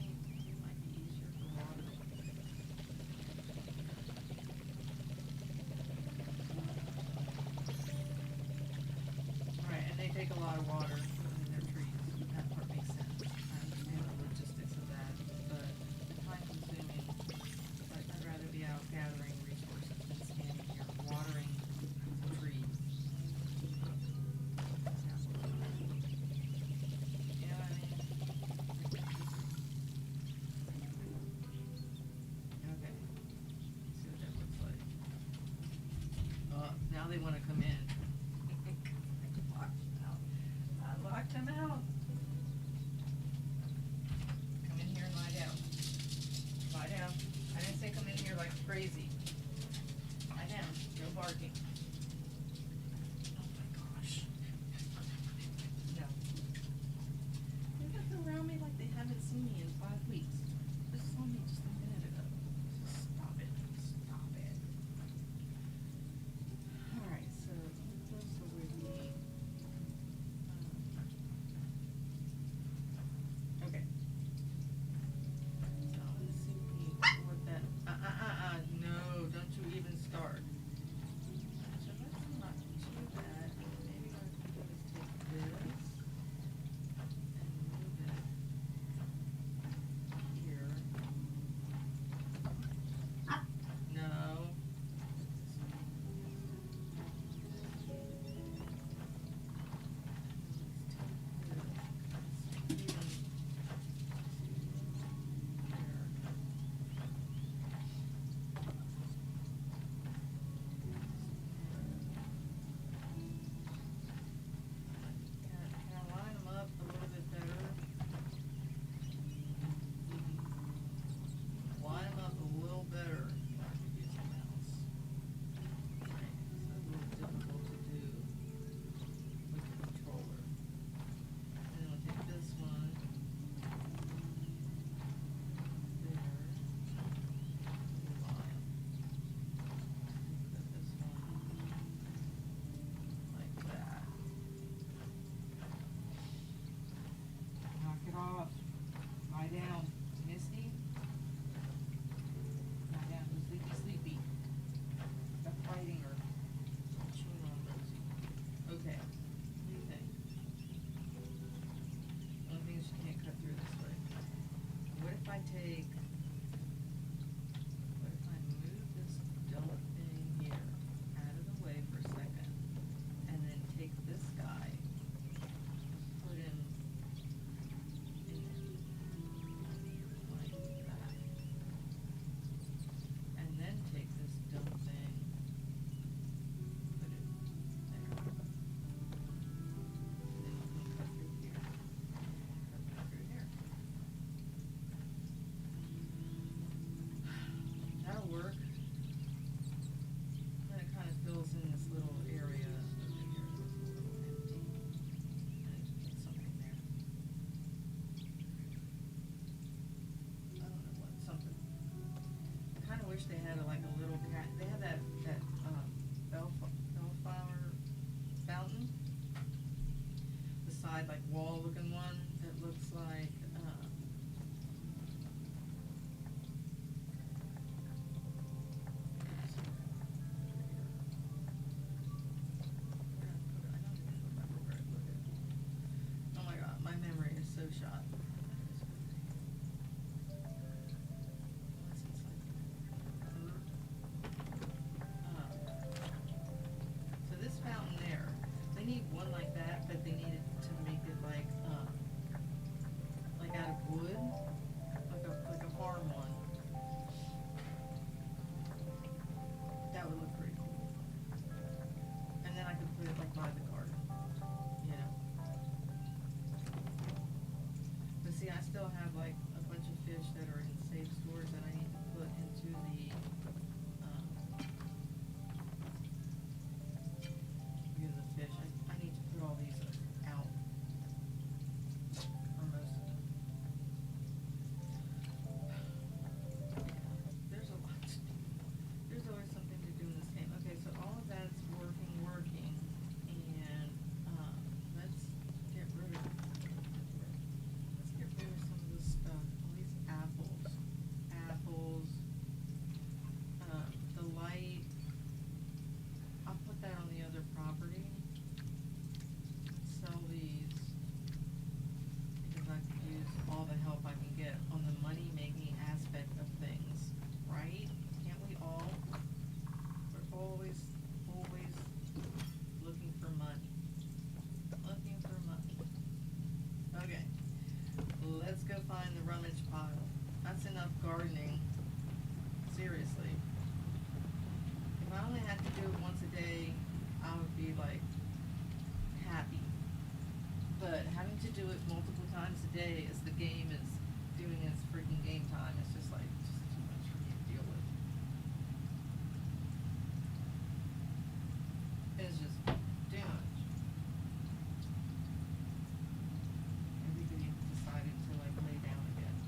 [SPEAKER 1] It might be easier for water. Right, and they take a lot of water in their trees. That part makes sense. I understand the logistics of that, but time consuming. Like, I'd rather be out gathering resources than standing here watering some trees. You know what I mean? Okay. Let's see what that looks like. Now they want to come in. I locked them out. Come in here and lie down. Lie down. I didn't say come in here like crazy. Lie down. No barking. Oh my gosh. No. They got around me like they haven't seen me in 5 weeks. This saw me just a minute ago. Stop it. Stop it. Alright, so those are where we okay. So I'm gonna see what that no, don't you even start. had like a little cat. They had that bellflower fountain, the side like wall looking one that looks like. Oh my god, my memory is so shot. So this fountain there, they need one like that, but they need it to make it like out of wood, like a farm one. That would look pretty cool. And then I could put it like by the garden, you know. But see, I still have like a bunch of fish that are in safe stores that I need to put into the fish. I need to put all these out, or most of them. Yeah, there's a lot to do. There's always something to do in this game. Okay, so all of that's working, and let's get rid of some of this stuff. All these apples. The light. I'll put that on the other property. Sell these because I could use all the help I can get on the money-making aspect of things, right? Can't we all? We're always looking for money. Okay, let's go find the rummage pile. That's enough gardening. Seriously. If I only had to do it once a day, I would be like happy. But having to do it multiple times a day as the game is doing its freaking game time, it's just like just too much for me to deal with. It's just too much. Everybody decided to like lay down again.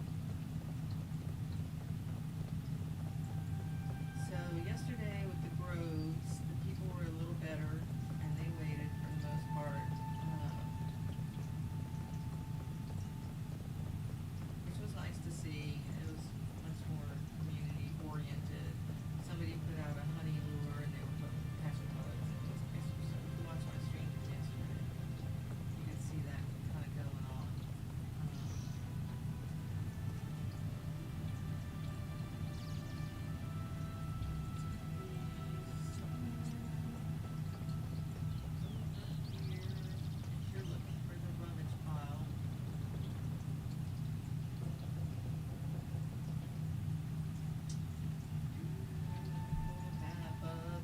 [SPEAKER 1] So yesterday with the groves, the people were a little better and they waited for the most part. Which was nice to see. It was much more community oriented. Somebody put out a honey lure and they were catching bullets. It was nice. So if you watched my stream yesterday, you could see that kind of going on. If you're looking for the rummage pile. Map up.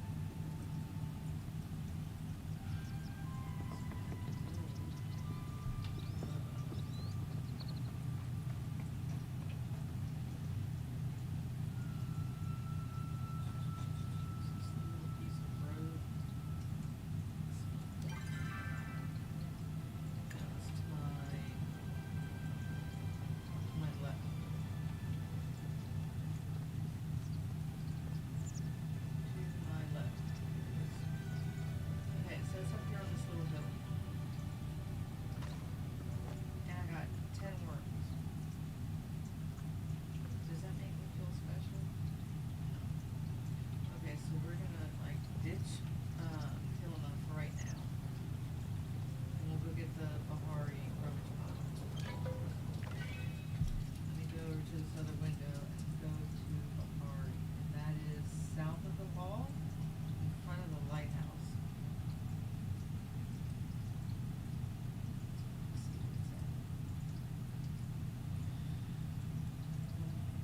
[SPEAKER 1] Piece of road. That's to my left. To my left. Okay, so it's up here on this little hill. And I got 10 worms. Does that make me feel special? No. Okay, so we're gonna like ditch killing them for right now. And we'll go get the Bahari rummage pile. Let me go over to this other window and go to Bahari. And that is south of the wall, in front of the lighthouse. Let's see what's at.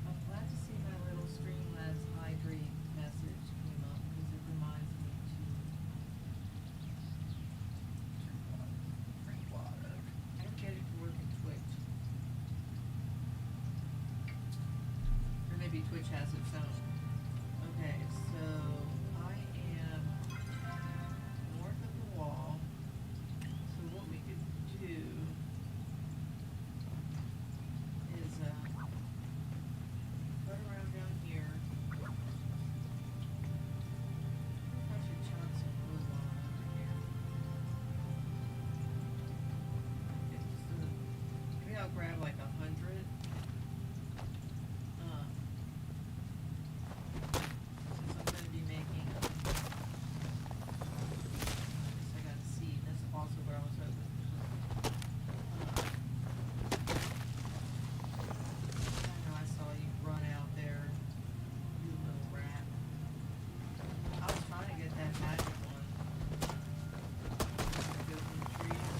[SPEAKER 1] I'm glad to see my little Streamlabs hydrate message came up because it reminds me to drink water. I didn't get it to work in Twitch. Or maybe Twitch has its own. Okay, so I am north of the wall. So what we could do is go around down here. magic one. That goes in the trees.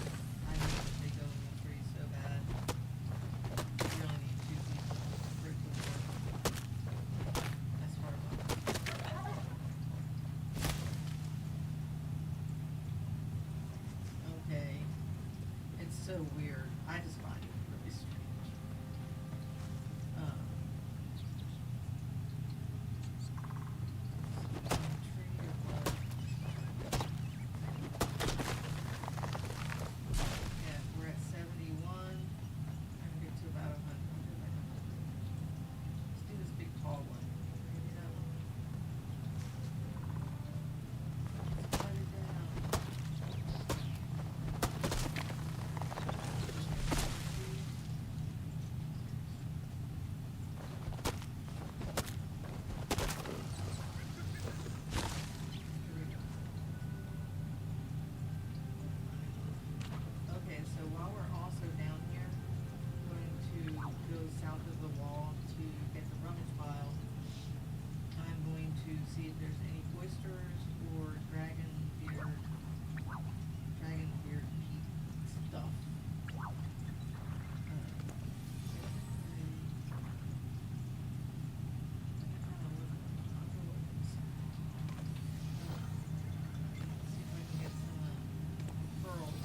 [SPEAKER 1] I hate that they go in the trees so bad. You really need two people for it to work. As far as okay. It's so weird. I just find it really strange. Tree or what? Yeah, we're at 71. Trying to get to about 100. Let's do this big tall one. Maybe that one. Let's cut it down. Okay, so while we're also down here, I'm going to go south of the wall to get the rummage pile. I'm going to see if there's any oysters or dragon beard meat stuff. See if I can get some pearls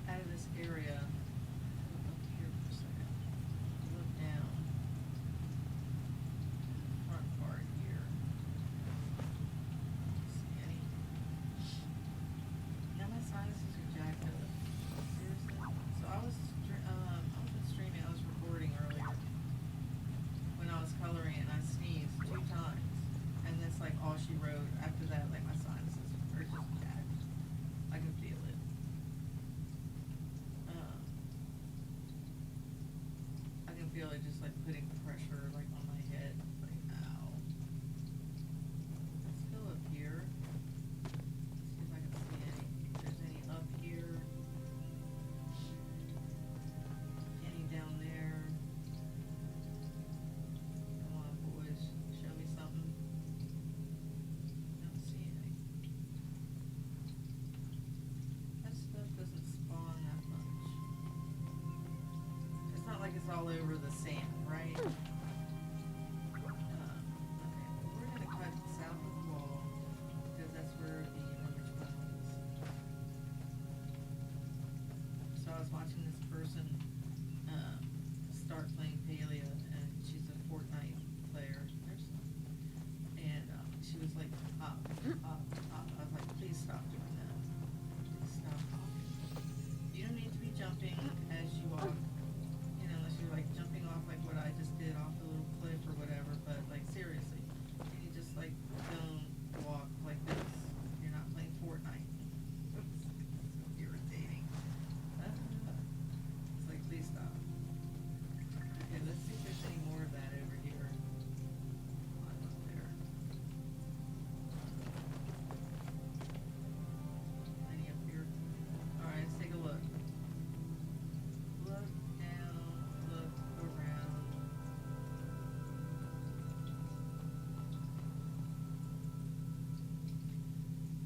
[SPEAKER 1] out of this area. Up here for a second. Look down. Front part here. See any? Now my sinuses are jacked up. Seriously. So I was streaming. I was recording earlier when I was coloring, and I sneezed 2 times, and that's like all she wrote. After that, like my sinuses are just jacked. I can feel it. I can feel it just like putting pressure like on my head. Like, ow. Let's go up here. See if I can see any. If there's any up here. Any down there. Come on, boys. Show me something. Don't see any. That stuff doesn't spawn that much. It's not like it's all over the sand, right? Okay, we're gonna cut south of the wall because that's where the rummage pile is. So I was watching this person start playing Palia, and she's a Fortnite player. And she was like, up, up, up. I was like, please stop doing that. Please stop talking. You don't need to be jumping as you walk. You know, unless you're like jumping off like what I just did off the little cliff or whatever, but like seriously, can you just like don't walk like this? You're not playing Fortnite. Oops, so irritating. It's like, please stop. Okay, let's see if there's any more of that over here. Climb up there. Any up here? Alright, let's take a look. Look down, look around.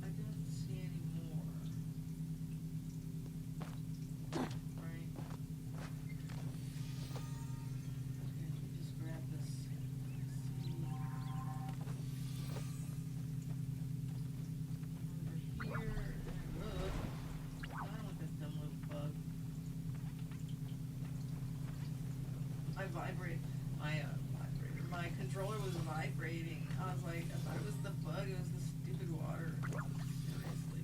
[SPEAKER 1] I don't see any more. Right? Okay, let me just grab this seed. Over here. Look. I don't want that dumb little bug. I vibrate. My controller was vibrating. I was like, I thought it was the bug. It was the stupid water. Seriously.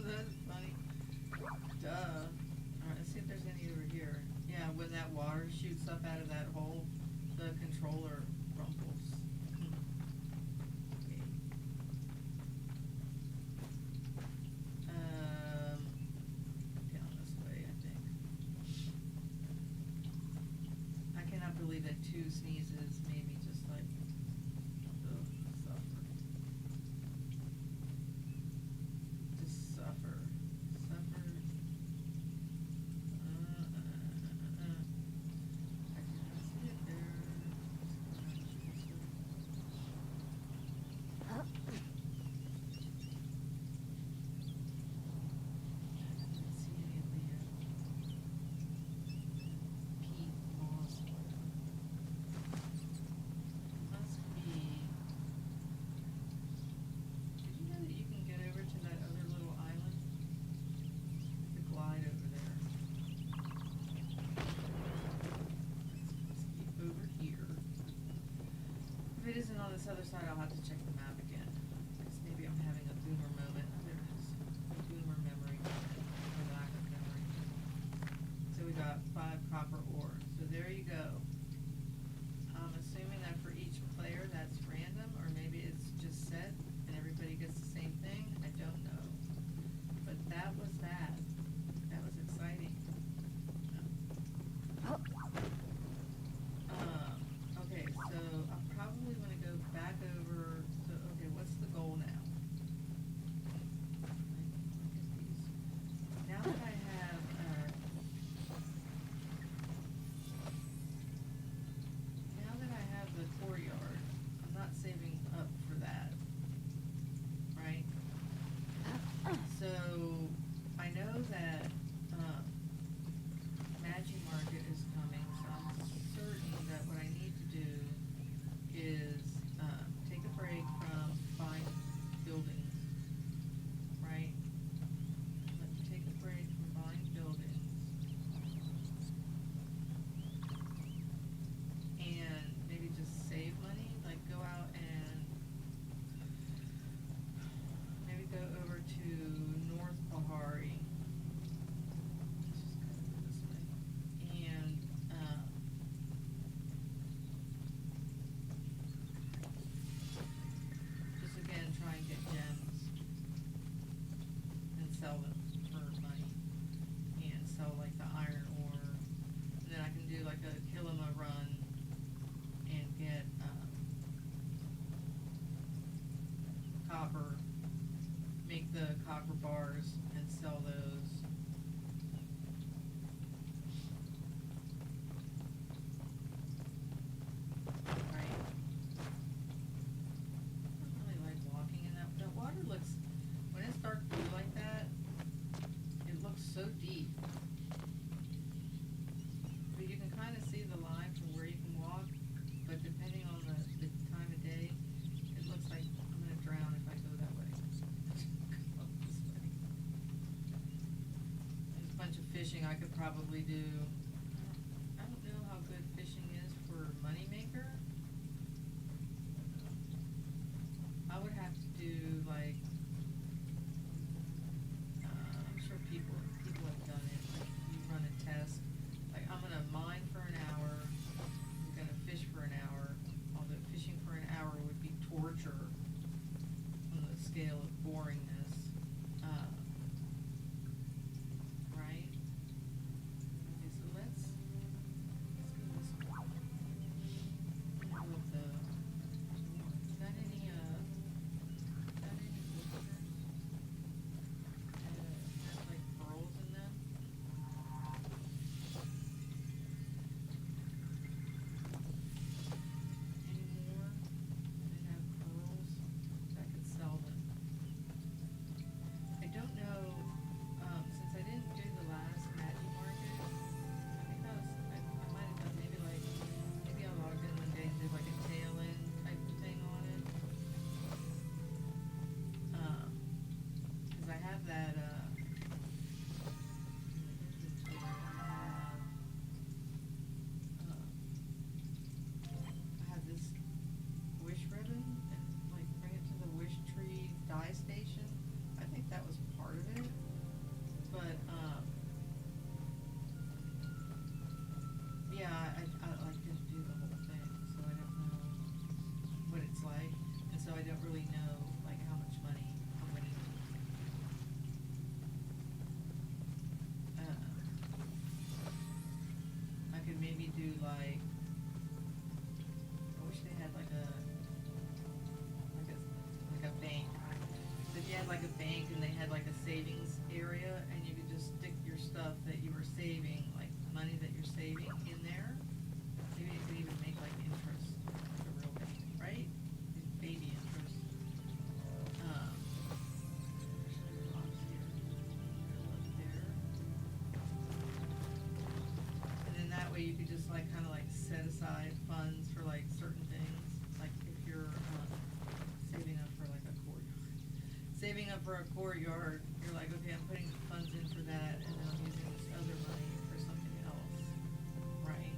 [SPEAKER 1] That's funny. Duh. Alright, let's see if there's any over here. Yeah, when that water shoots up out of that hole, the controller rumples. Okay. Down this way, I think. I cannot believe that 2 sneezes made me just like, ugh, suffer. Just suffer. Suffer. I can this other side, I'll have to check the map again. Because maybe I'm having a boomer moment. There it is. A boomer memory moment. Or lack of memory. So we got 5 copper ore. So there you go. I'm assuming that for each player that's random, or maybe it's just set and everybody gets the same thing. I don't know. But that was that. That was exciting. Okay, so I'm probably going to go back over. So, okay, what's the goal now? Look at these. Now that I have, the courtyard, I'm not saving up for that, right? So I know that Magi Market is coming, so I'm certain that what I need to do is take a break from buying buildings, right? Let's take a break from buying buildings. And maybe just save money, like go out and maybe go over to North Bahari. Let's just go this way. And just again try and get gems and sell them for money. And sell like the iron ore. And then I can do like a Kilima run and get copper, make the copper bars and sell those. Right? I don't really like walking in that. The water looks, when it's dark blue like that, it looks so deep. But you can kind of see the line from where you can walk, but depending on the time of day, it looks like I'm gonna drown if I go that way. Go this way. There's a bunch of fishing I could probably do. I don't know how good fishing is for moneymaker. I would have to do like, I'm sure people have done it. Like you run a test. Like I'm gonna mine for an hour. I'm gonna fish for an hour. Although fishing for an hour would be torture on the scale of boringness. Right? Okay, so let's go this way. Go with the north. Is that any woodworkers? Has like pearls in them? Anymore? They have pearls, so I could sell them. I don't know, since I didn't do the last Magi Market, I think that was, I might have done maybe I logged in one day and did like a tail end type of thing on it. Cause I have that, I have this wish ribbon and like bring it to the wish tree dye station. I think that was part of it, but yeah, I like didn't do the whole thing, so I don't know what it's like, and so I don't really know like how much money I'm winning. I could maybe do like, I wish they had like a bank. So if you had like a bank and they had like a savings area and you could just stick your stuff that you were saving, like money that you're saving in there, maybe it could even make like interest, like a real bank, right? Baby interest. There's no blocks here. Go up there. And then that way you could just like kind of like set aside funds for like certain things, like if you're saving up for like a courtyard. Saving up for a courtyard, you're like, okay, I'm putting funds in for that, and then I'm using this other money for something else, right?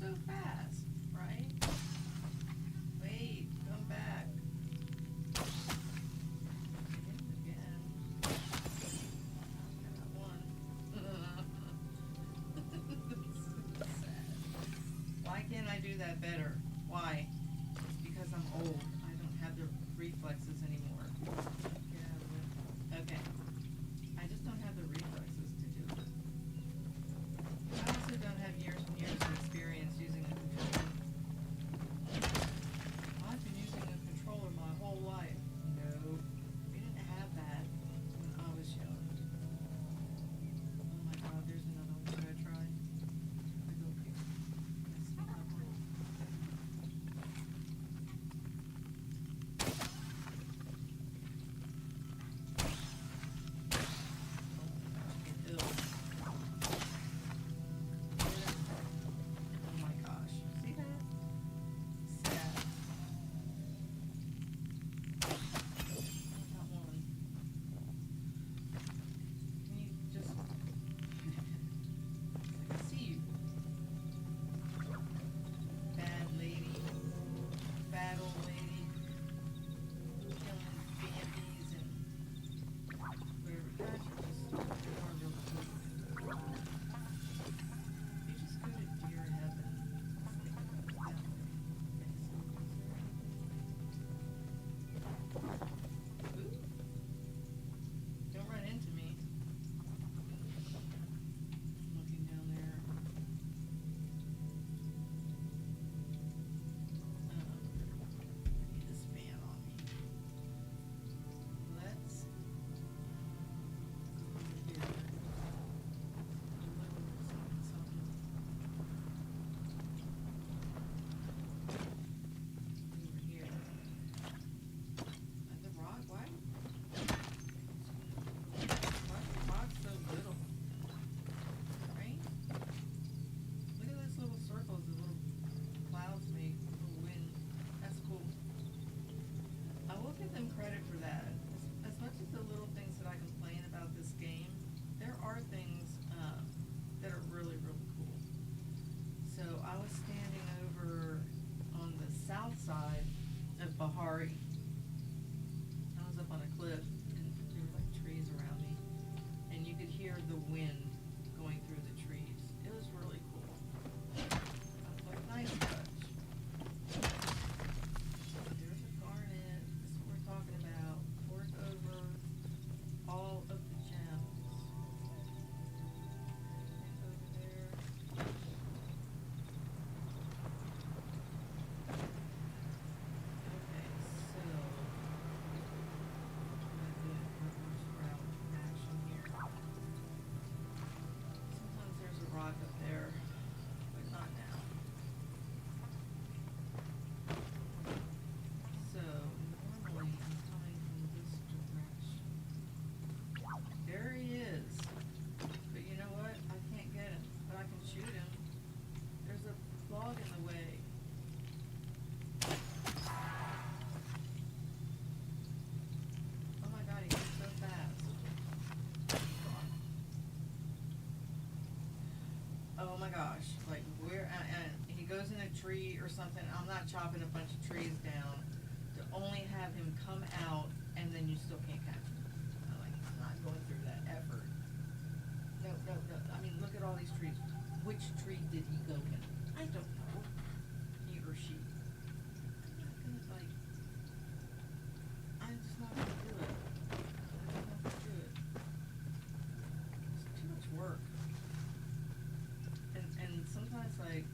[SPEAKER 1] so fast, right? Wait, come back. Again. Got one. This is sad. Why can't I do that better? Why? It's because I'm old. I don't have the reflexes anymore. Get out of it. Okay. I just don't have the reflexes to do it. I also don't have years and years of experience using a controller. I've been using a controller my whole life. No, we didn't have that when I was young. Oh my god, there's another one. Should I try? I go here. I see that one. Ew. Oh my gosh. See that? Sad. I got one. Can you just... I see you. Bad lady. Bad old lady. Killing Bambies and... Where we got you just... You're real cute. You just go to deer heaven. Think about it that way. Ooh. Don't run into me. I'm looking down there. I need this fan on me. Let's go over here. Something. Over here. The rock, why? Why are the rocks so little? Right? Look at those little circles the little clouds make, little wind. That's cool. I will give them credit for that. As much as the little things that I complain about this game, there are things that are really, really cool. So I was standing over on the south side of Bahari. I was up on a cliff and there were like trees around me. And you could hear the wind going through the trees. It was really cool. I was like, nice touch. There's a garnet. This is what we're talking about. Fork over all of the gems. Right over there. Okay, so I'm gonna do reverse route action here. Sometimes there's a rock up there, but not now. So normally I'm coming from this direction. There he is. But you know what? I can't get him, but I can shoot him. There's a log in the way. Oh my god, he goes so fast. Oh my gosh, like where, and he goes in a tree or something. I'm not chopping a bunch of trees down to only have him come out and then you still can't catch him. I'm not going through that effort. No. I mean, look at all these trees. Which tree did he go in? I don't know. He or she. I'm not gonna, I'm just not gonna do it. I'm just not gonna do it. It's too much work. And sometimes, like,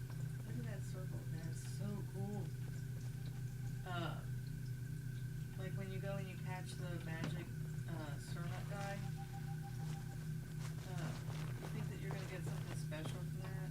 [SPEAKER 1] look at that circle. That's so cool. Like when you go and you catch the magic Surnut guy, you think that you're gonna get something special from that?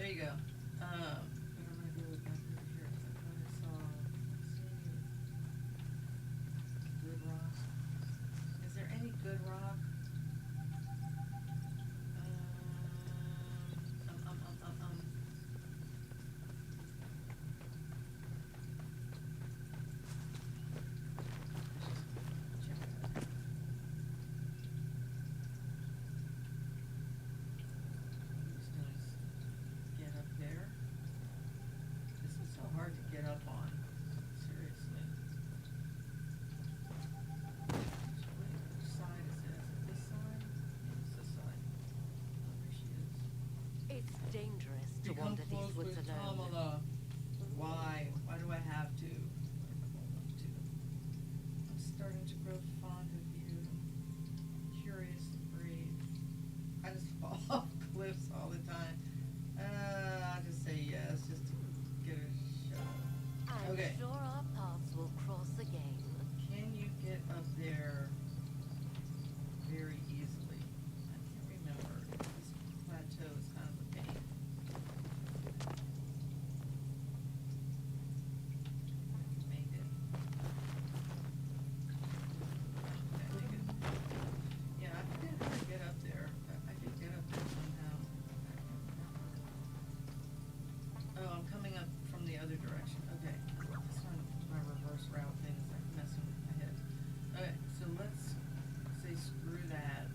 [SPEAKER 1] you go. But I'm gonna go back over here because I thought I saw good rocks. Is there any good rock? Check it out. Stones get up there. This is so hard to get up on. Seriously. Which side is it? Is it this side? Yeah, it's this side. Oh, there she is.
[SPEAKER 2] It's dangerous to
[SPEAKER 1] Become
[SPEAKER 2] wander
[SPEAKER 1] close
[SPEAKER 2] these woods
[SPEAKER 1] with
[SPEAKER 2] alone.
[SPEAKER 1] Kamala. Why? Why do I have to? I'm starting to grow fond of you. Curious and brave. I just fall off cliffs all the time. I'll just say yes, just to get a shot.
[SPEAKER 2] I'm
[SPEAKER 1] Okay.
[SPEAKER 2] sure our paths will cross again.
[SPEAKER 1] Can you get up there very easily? I can't remember. This plateau is kind of a pain. I can make it. Okay, make it. Yeah, I forget how to get up there. I could get up there somehow. I can't remember. Oh, I'm coming up from the other direction. Okay. This one, my reverse route thing is like messing with my head. Okay, so let's say screw that.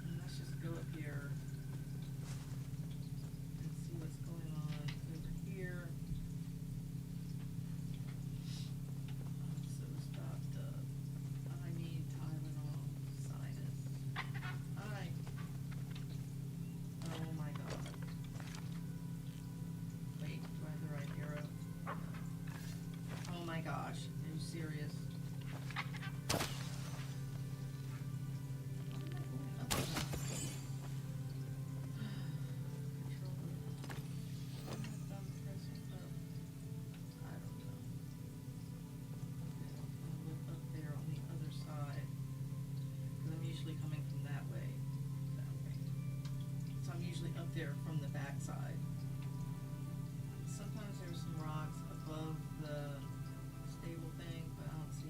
[SPEAKER 1] And let's just go up here and see what's going on over here. I'm so stopped up. I need Tylenol, sinus. Oh my god. Wait, do I have the right arrow? Oh my gosh, are you serious? Why am I going up there? Controller. Why am I thumb pressing up? I don't know. Okay, I'm gonna look up there on the other side. Cause I'm usually coming from that way. So I'm usually up there from the back side. Sometimes there's some rocks above the stable thing, but I don't see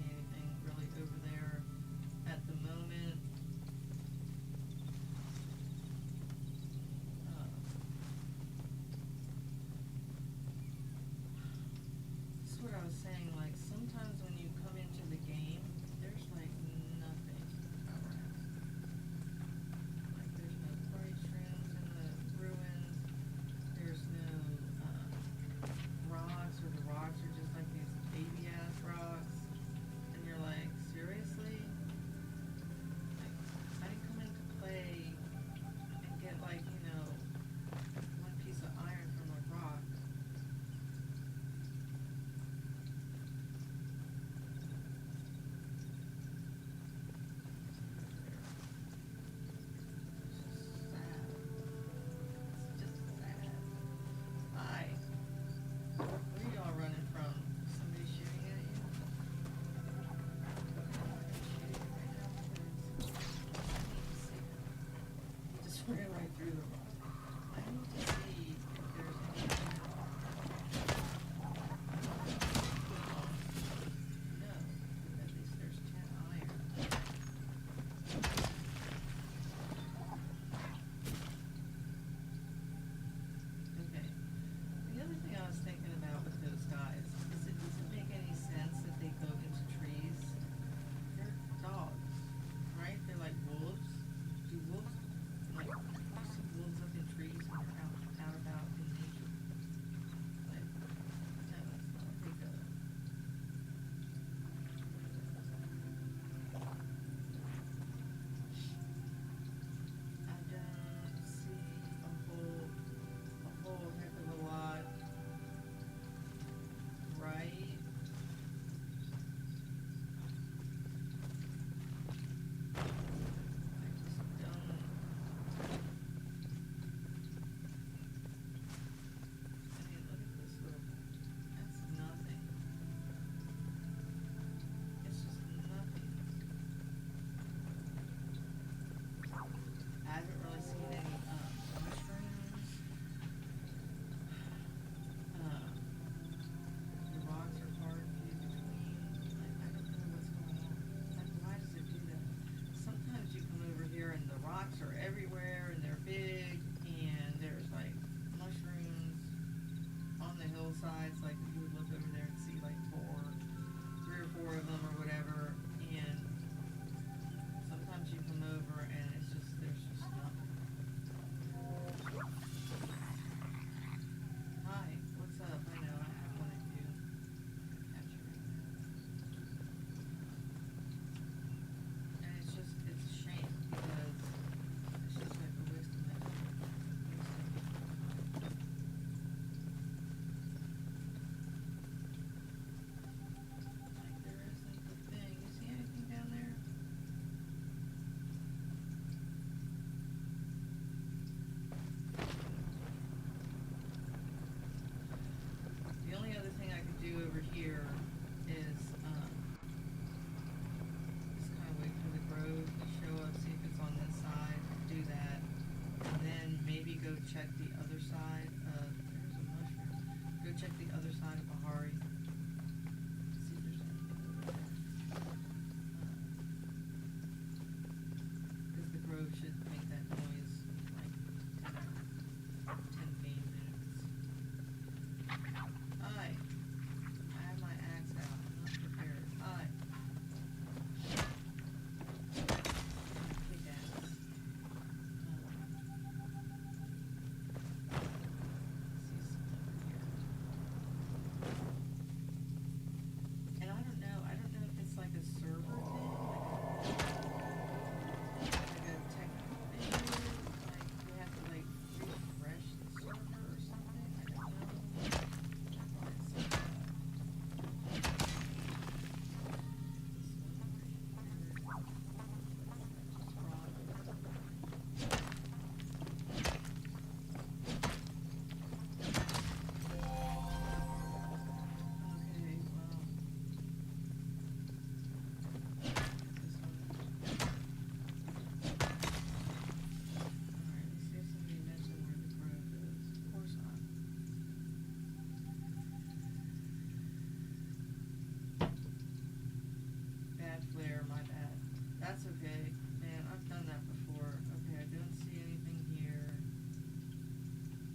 [SPEAKER 1] that's okay. Man, I've done that before. Okay, I don't see anything here.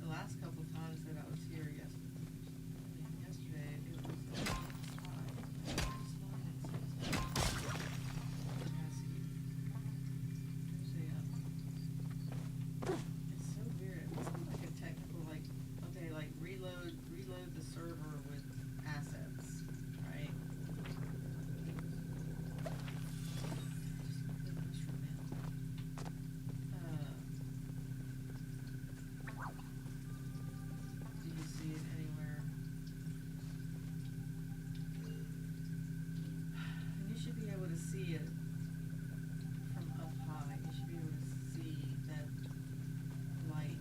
[SPEAKER 1] The last couple times that I was here yesterday, it was it's so weird. It sounds like a technical, like, okay, like reload the server with assets, right? Do you see it anywhere? And you should be able to see it from up high. You should be able to see that light.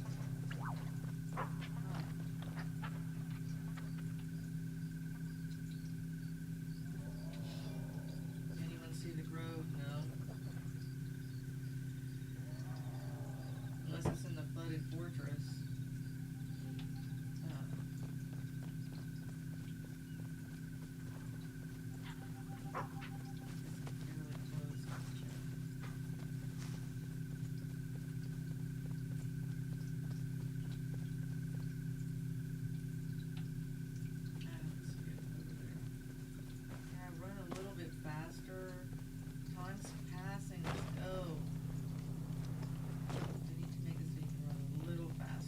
[SPEAKER 1] Anyone see the grove? No. Unless it's in the flooded fortress. Faster. Time's passing. Let's go. I need to make it so you can run a little faster.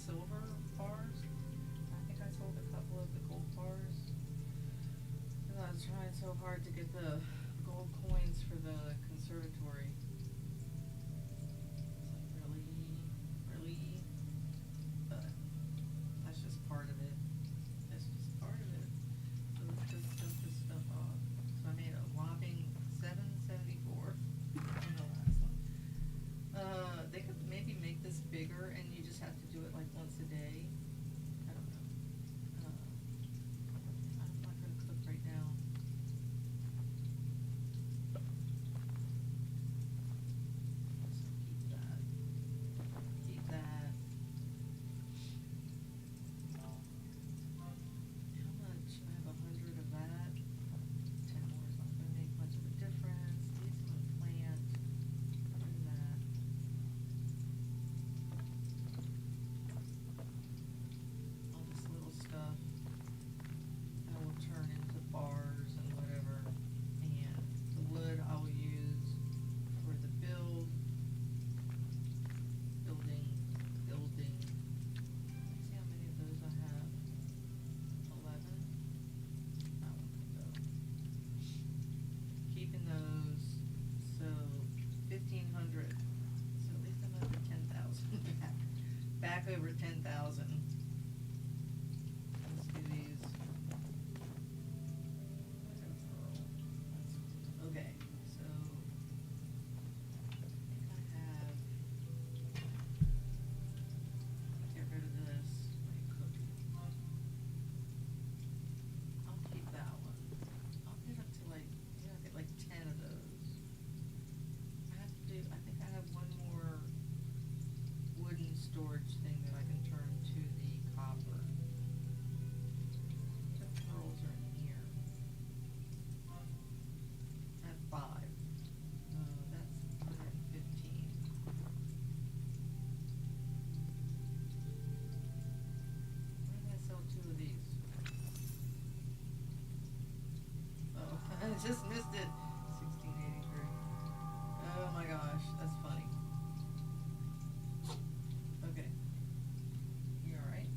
[SPEAKER 1] silver bars. I think I sold a couple of the gold bars. And I was trying so hard to get the gold coins for the conservatory. It's like, really? But that's just part of it. That's just part of it. So let's just dump this stuff off. So I made a whopping $7.74 on the last one. They could maybe make this bigger and you just have to do it like once a day. I don't know. I'm not gonna cook right now. So keep that. Keep that. How much? I have 100 of that. 10 more is not gonna make much of a difference. These I'm gonna plant. Do that. All this little stuff that will turn into bars and whatever. And the wood I will use for the building. Let's see how many of those I have. 11. That one can go. Keeping those. So 1,500. So at least I'm over 10,000 back. Back over 10,000. Let's do these. Okay, so I think I have. Get rid of this. Let me cook. I'll keep that one. I'll get up to like, I'll get like 10 of those. I have to do, I think I have one more wooden storage thing that I can turn to the copper. The pearls are in here. I have 5. That's 115. Why did I sell 2 of these? Oh, I just missed it. 1683. Oh my gosh, that's funny. Okay. You alright?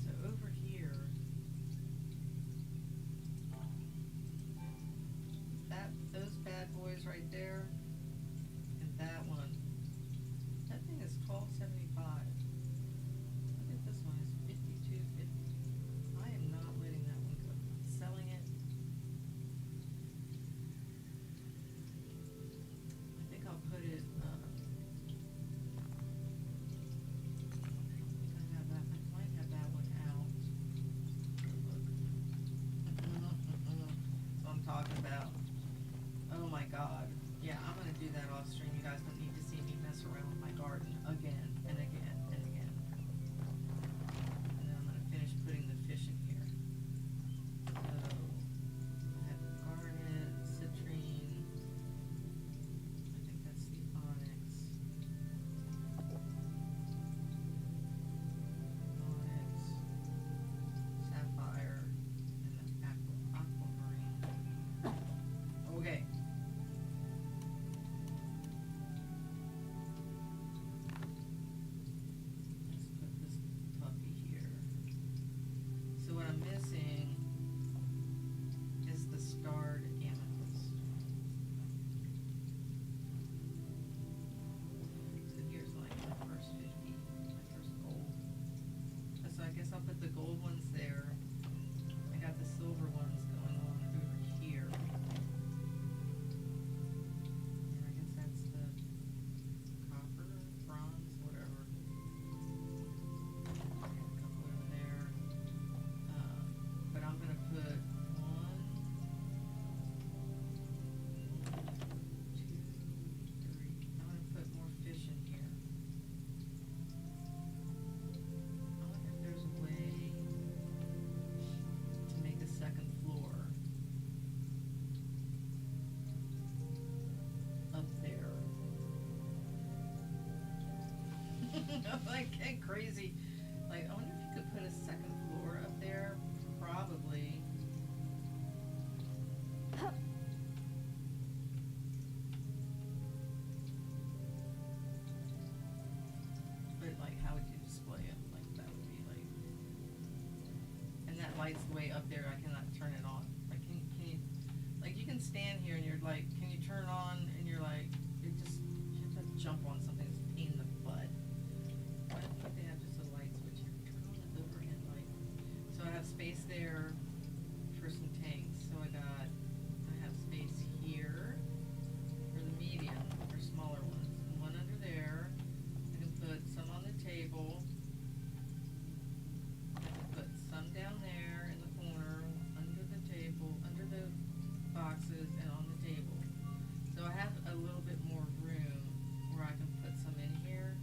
[SPEAKER 1] So over here, those bad boys right there, and that one. That thing is $12.75. Look at this one, it's $52.50. I am not letting that one go. I'm selling it. I think I'll put it, I don't think I have that, I might have that one out. Look. That's what I'm talking about. Oh my God. Yeah, I'm gonna do that off stream. You guys don't need to see me mess around with my garden again and again and again. And then I'm gonna finish putting the fish in here. So, I have garnet, citrine. I think that's the onyx. Onyx, sapphire, and then aquamarine. Okay. Let's put this puppy here. So what I'm missing is the starred amethyst. So here's like my first 50, my first gold. So I guess I'll put the gold ones there. I got the silver ones going on over here. And I guess that's the copper, bronze, whatever. A couple over there. But I'm gonna put 1, 2, 3. I'm gonna put more fish in here. I wonder if there's a way to make a second floor up there. I'm like getting crazy. Like, I wonder if you could put a second floor up there. Probably. But light's the way up there, I cannot turn it on. Like, can you, like, you can stand here and you're like, can you turn on, and you're like, it just, you have to jump on something, it's a pain in the butt. Why don't they have just a light switch here? Turn on the overhead light. So I have space there for some tanks. So I have space here for the medium or smaller ones, and one under there. I can put some on the table. I can put some down there in the corner, under the table, under the boxes, and on the table. So I have a little bit more room where I can put some in here.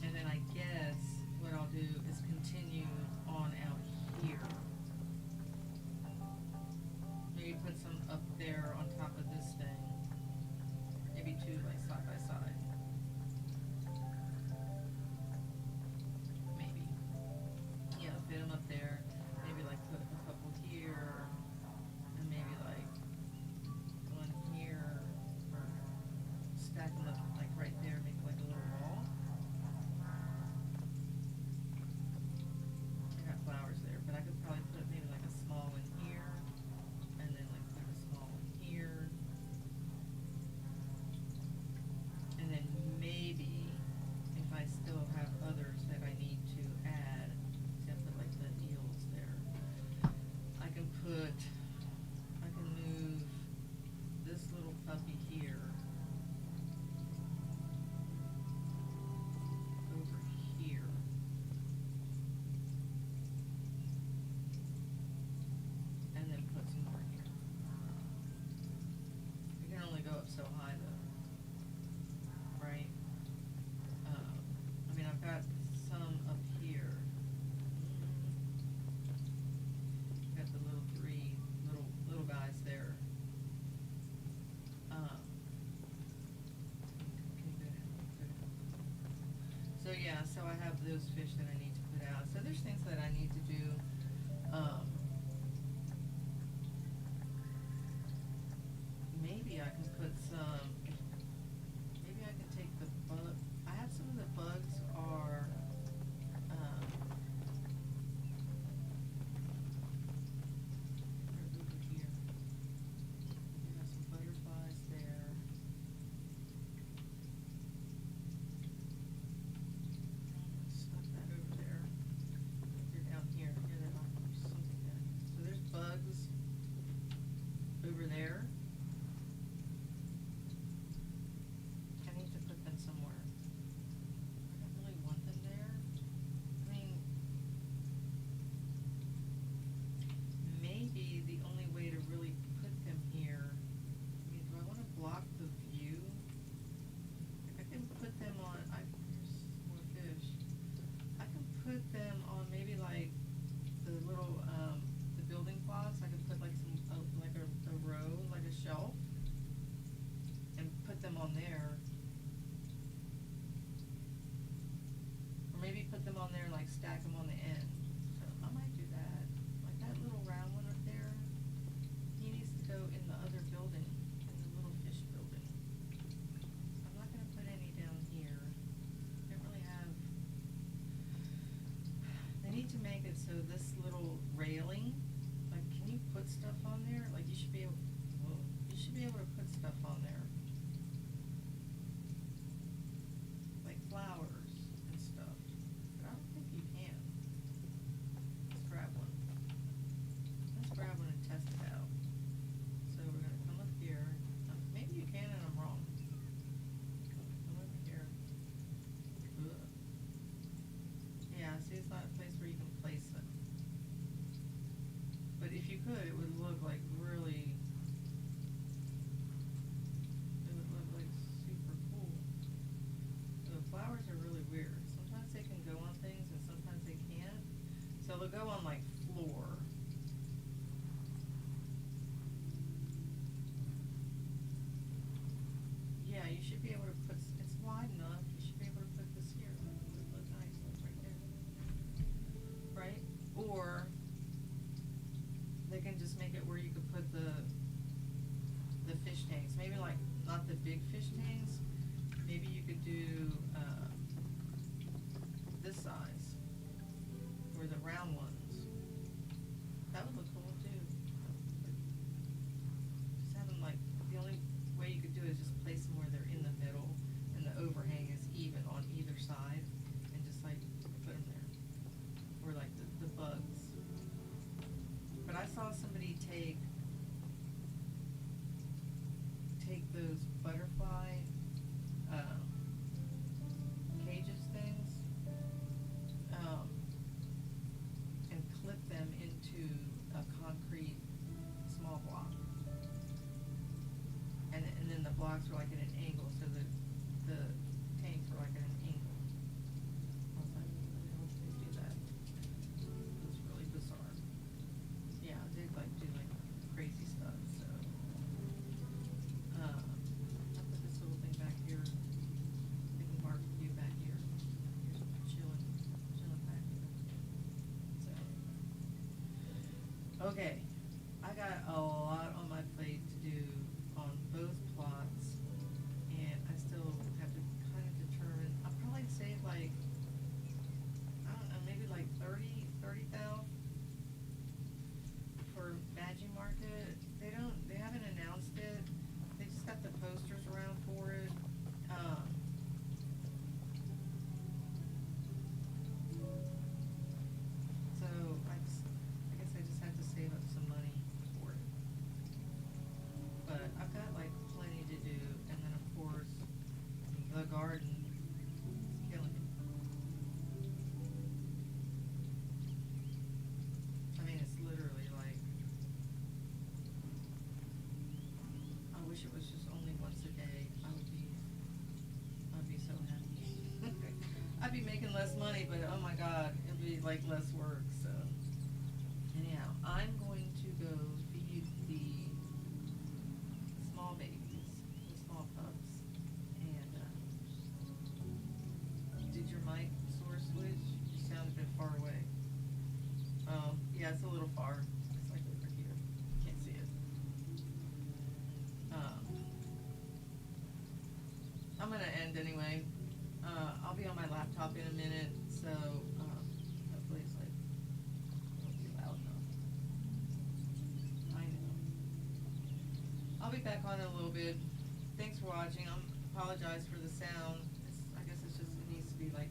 [SPEAKER 1] And then I guess what I'll do is continue on out here. Maybe put some up there on top of this thing. Maybe two, like, side by side. Maybe. Yeah, fit them up there. Maybe, like, put a couple here. And maybe, like, one here. Or stack them up, like, right there. Make, like, a little wall. I got flowers there, but I could probably put maybe, like, a small one here. And then, like, put a small one here. And then maybe, if I still have others that I need to add, see, I put like the eels there. I can move this little puppy here over here. And then put some more here. You can only go up so high though, right? I mean, I've got some up here. Got the little three little guys there. So yeah, so I have those fish that I need to put out. So there's things that I need to do. Maybe I can put some, maybe I can take the bug, I have some of the bugs are, they're over here. We have some butterflies there. Stuff that over there. They're down here. Here they are. There's something down here. So there's bugs over there. I need to put them somewhere. I don't really want them there. I mean, maybe the only way to really put them here, I mean, do I want to block the view? I can put them on, here's more fish. I can put them on maybe like the little, the building blocks. I could put like some, like a row, like a shelf, and put them on there. Or maybe put them on there and like stack them on the end. So I might do that. Like that little round one up there, he needs to go in the other building, in the little fish building. I'm not gonna put any down here. Don't really have, they need to make it so this little railing, like, can you put stuff on there? Like, you should be able, whoa, you should be able to put stuff on there. Like flowers and stuff. But I don't think you can. Let's grab one. Let's grab one and test it out. So we're gonna come up here. Maybe you can and I'm wrong. Come over here. Ugh. Yeah, see, it's not a place where you can place them. But if you could, it would look like really Okay, I got a lot on my plate to do on both plots, and I still have to kind of determine. I'll probably save like, I don't know, maybe like 30 thou for Badgie Market. They haven't announced it. They just got the posters around for it. So I guess I just have to save up some money for it. But I've got like plenty to do, and then of course the garden is killing me. I mean, it's literally like, I wish it was just only once a day. I'd be so happy. I'd be making less money, but oh my God, it'd be like less work. So anyhow, I'm going to go feed the small babies, the small pups. And did your mic source switch? You sound a bit far away. Yeah, it's a little far. It's like over here. Can't see it. I'm gonna end anyway. I'll be on my laptop in a minute, so hopefully it's like, won't be loud enough. I know. I'll be back on in a little bit. Thanks for watching. I apologize for the sound. I guess it's just, it needs to be like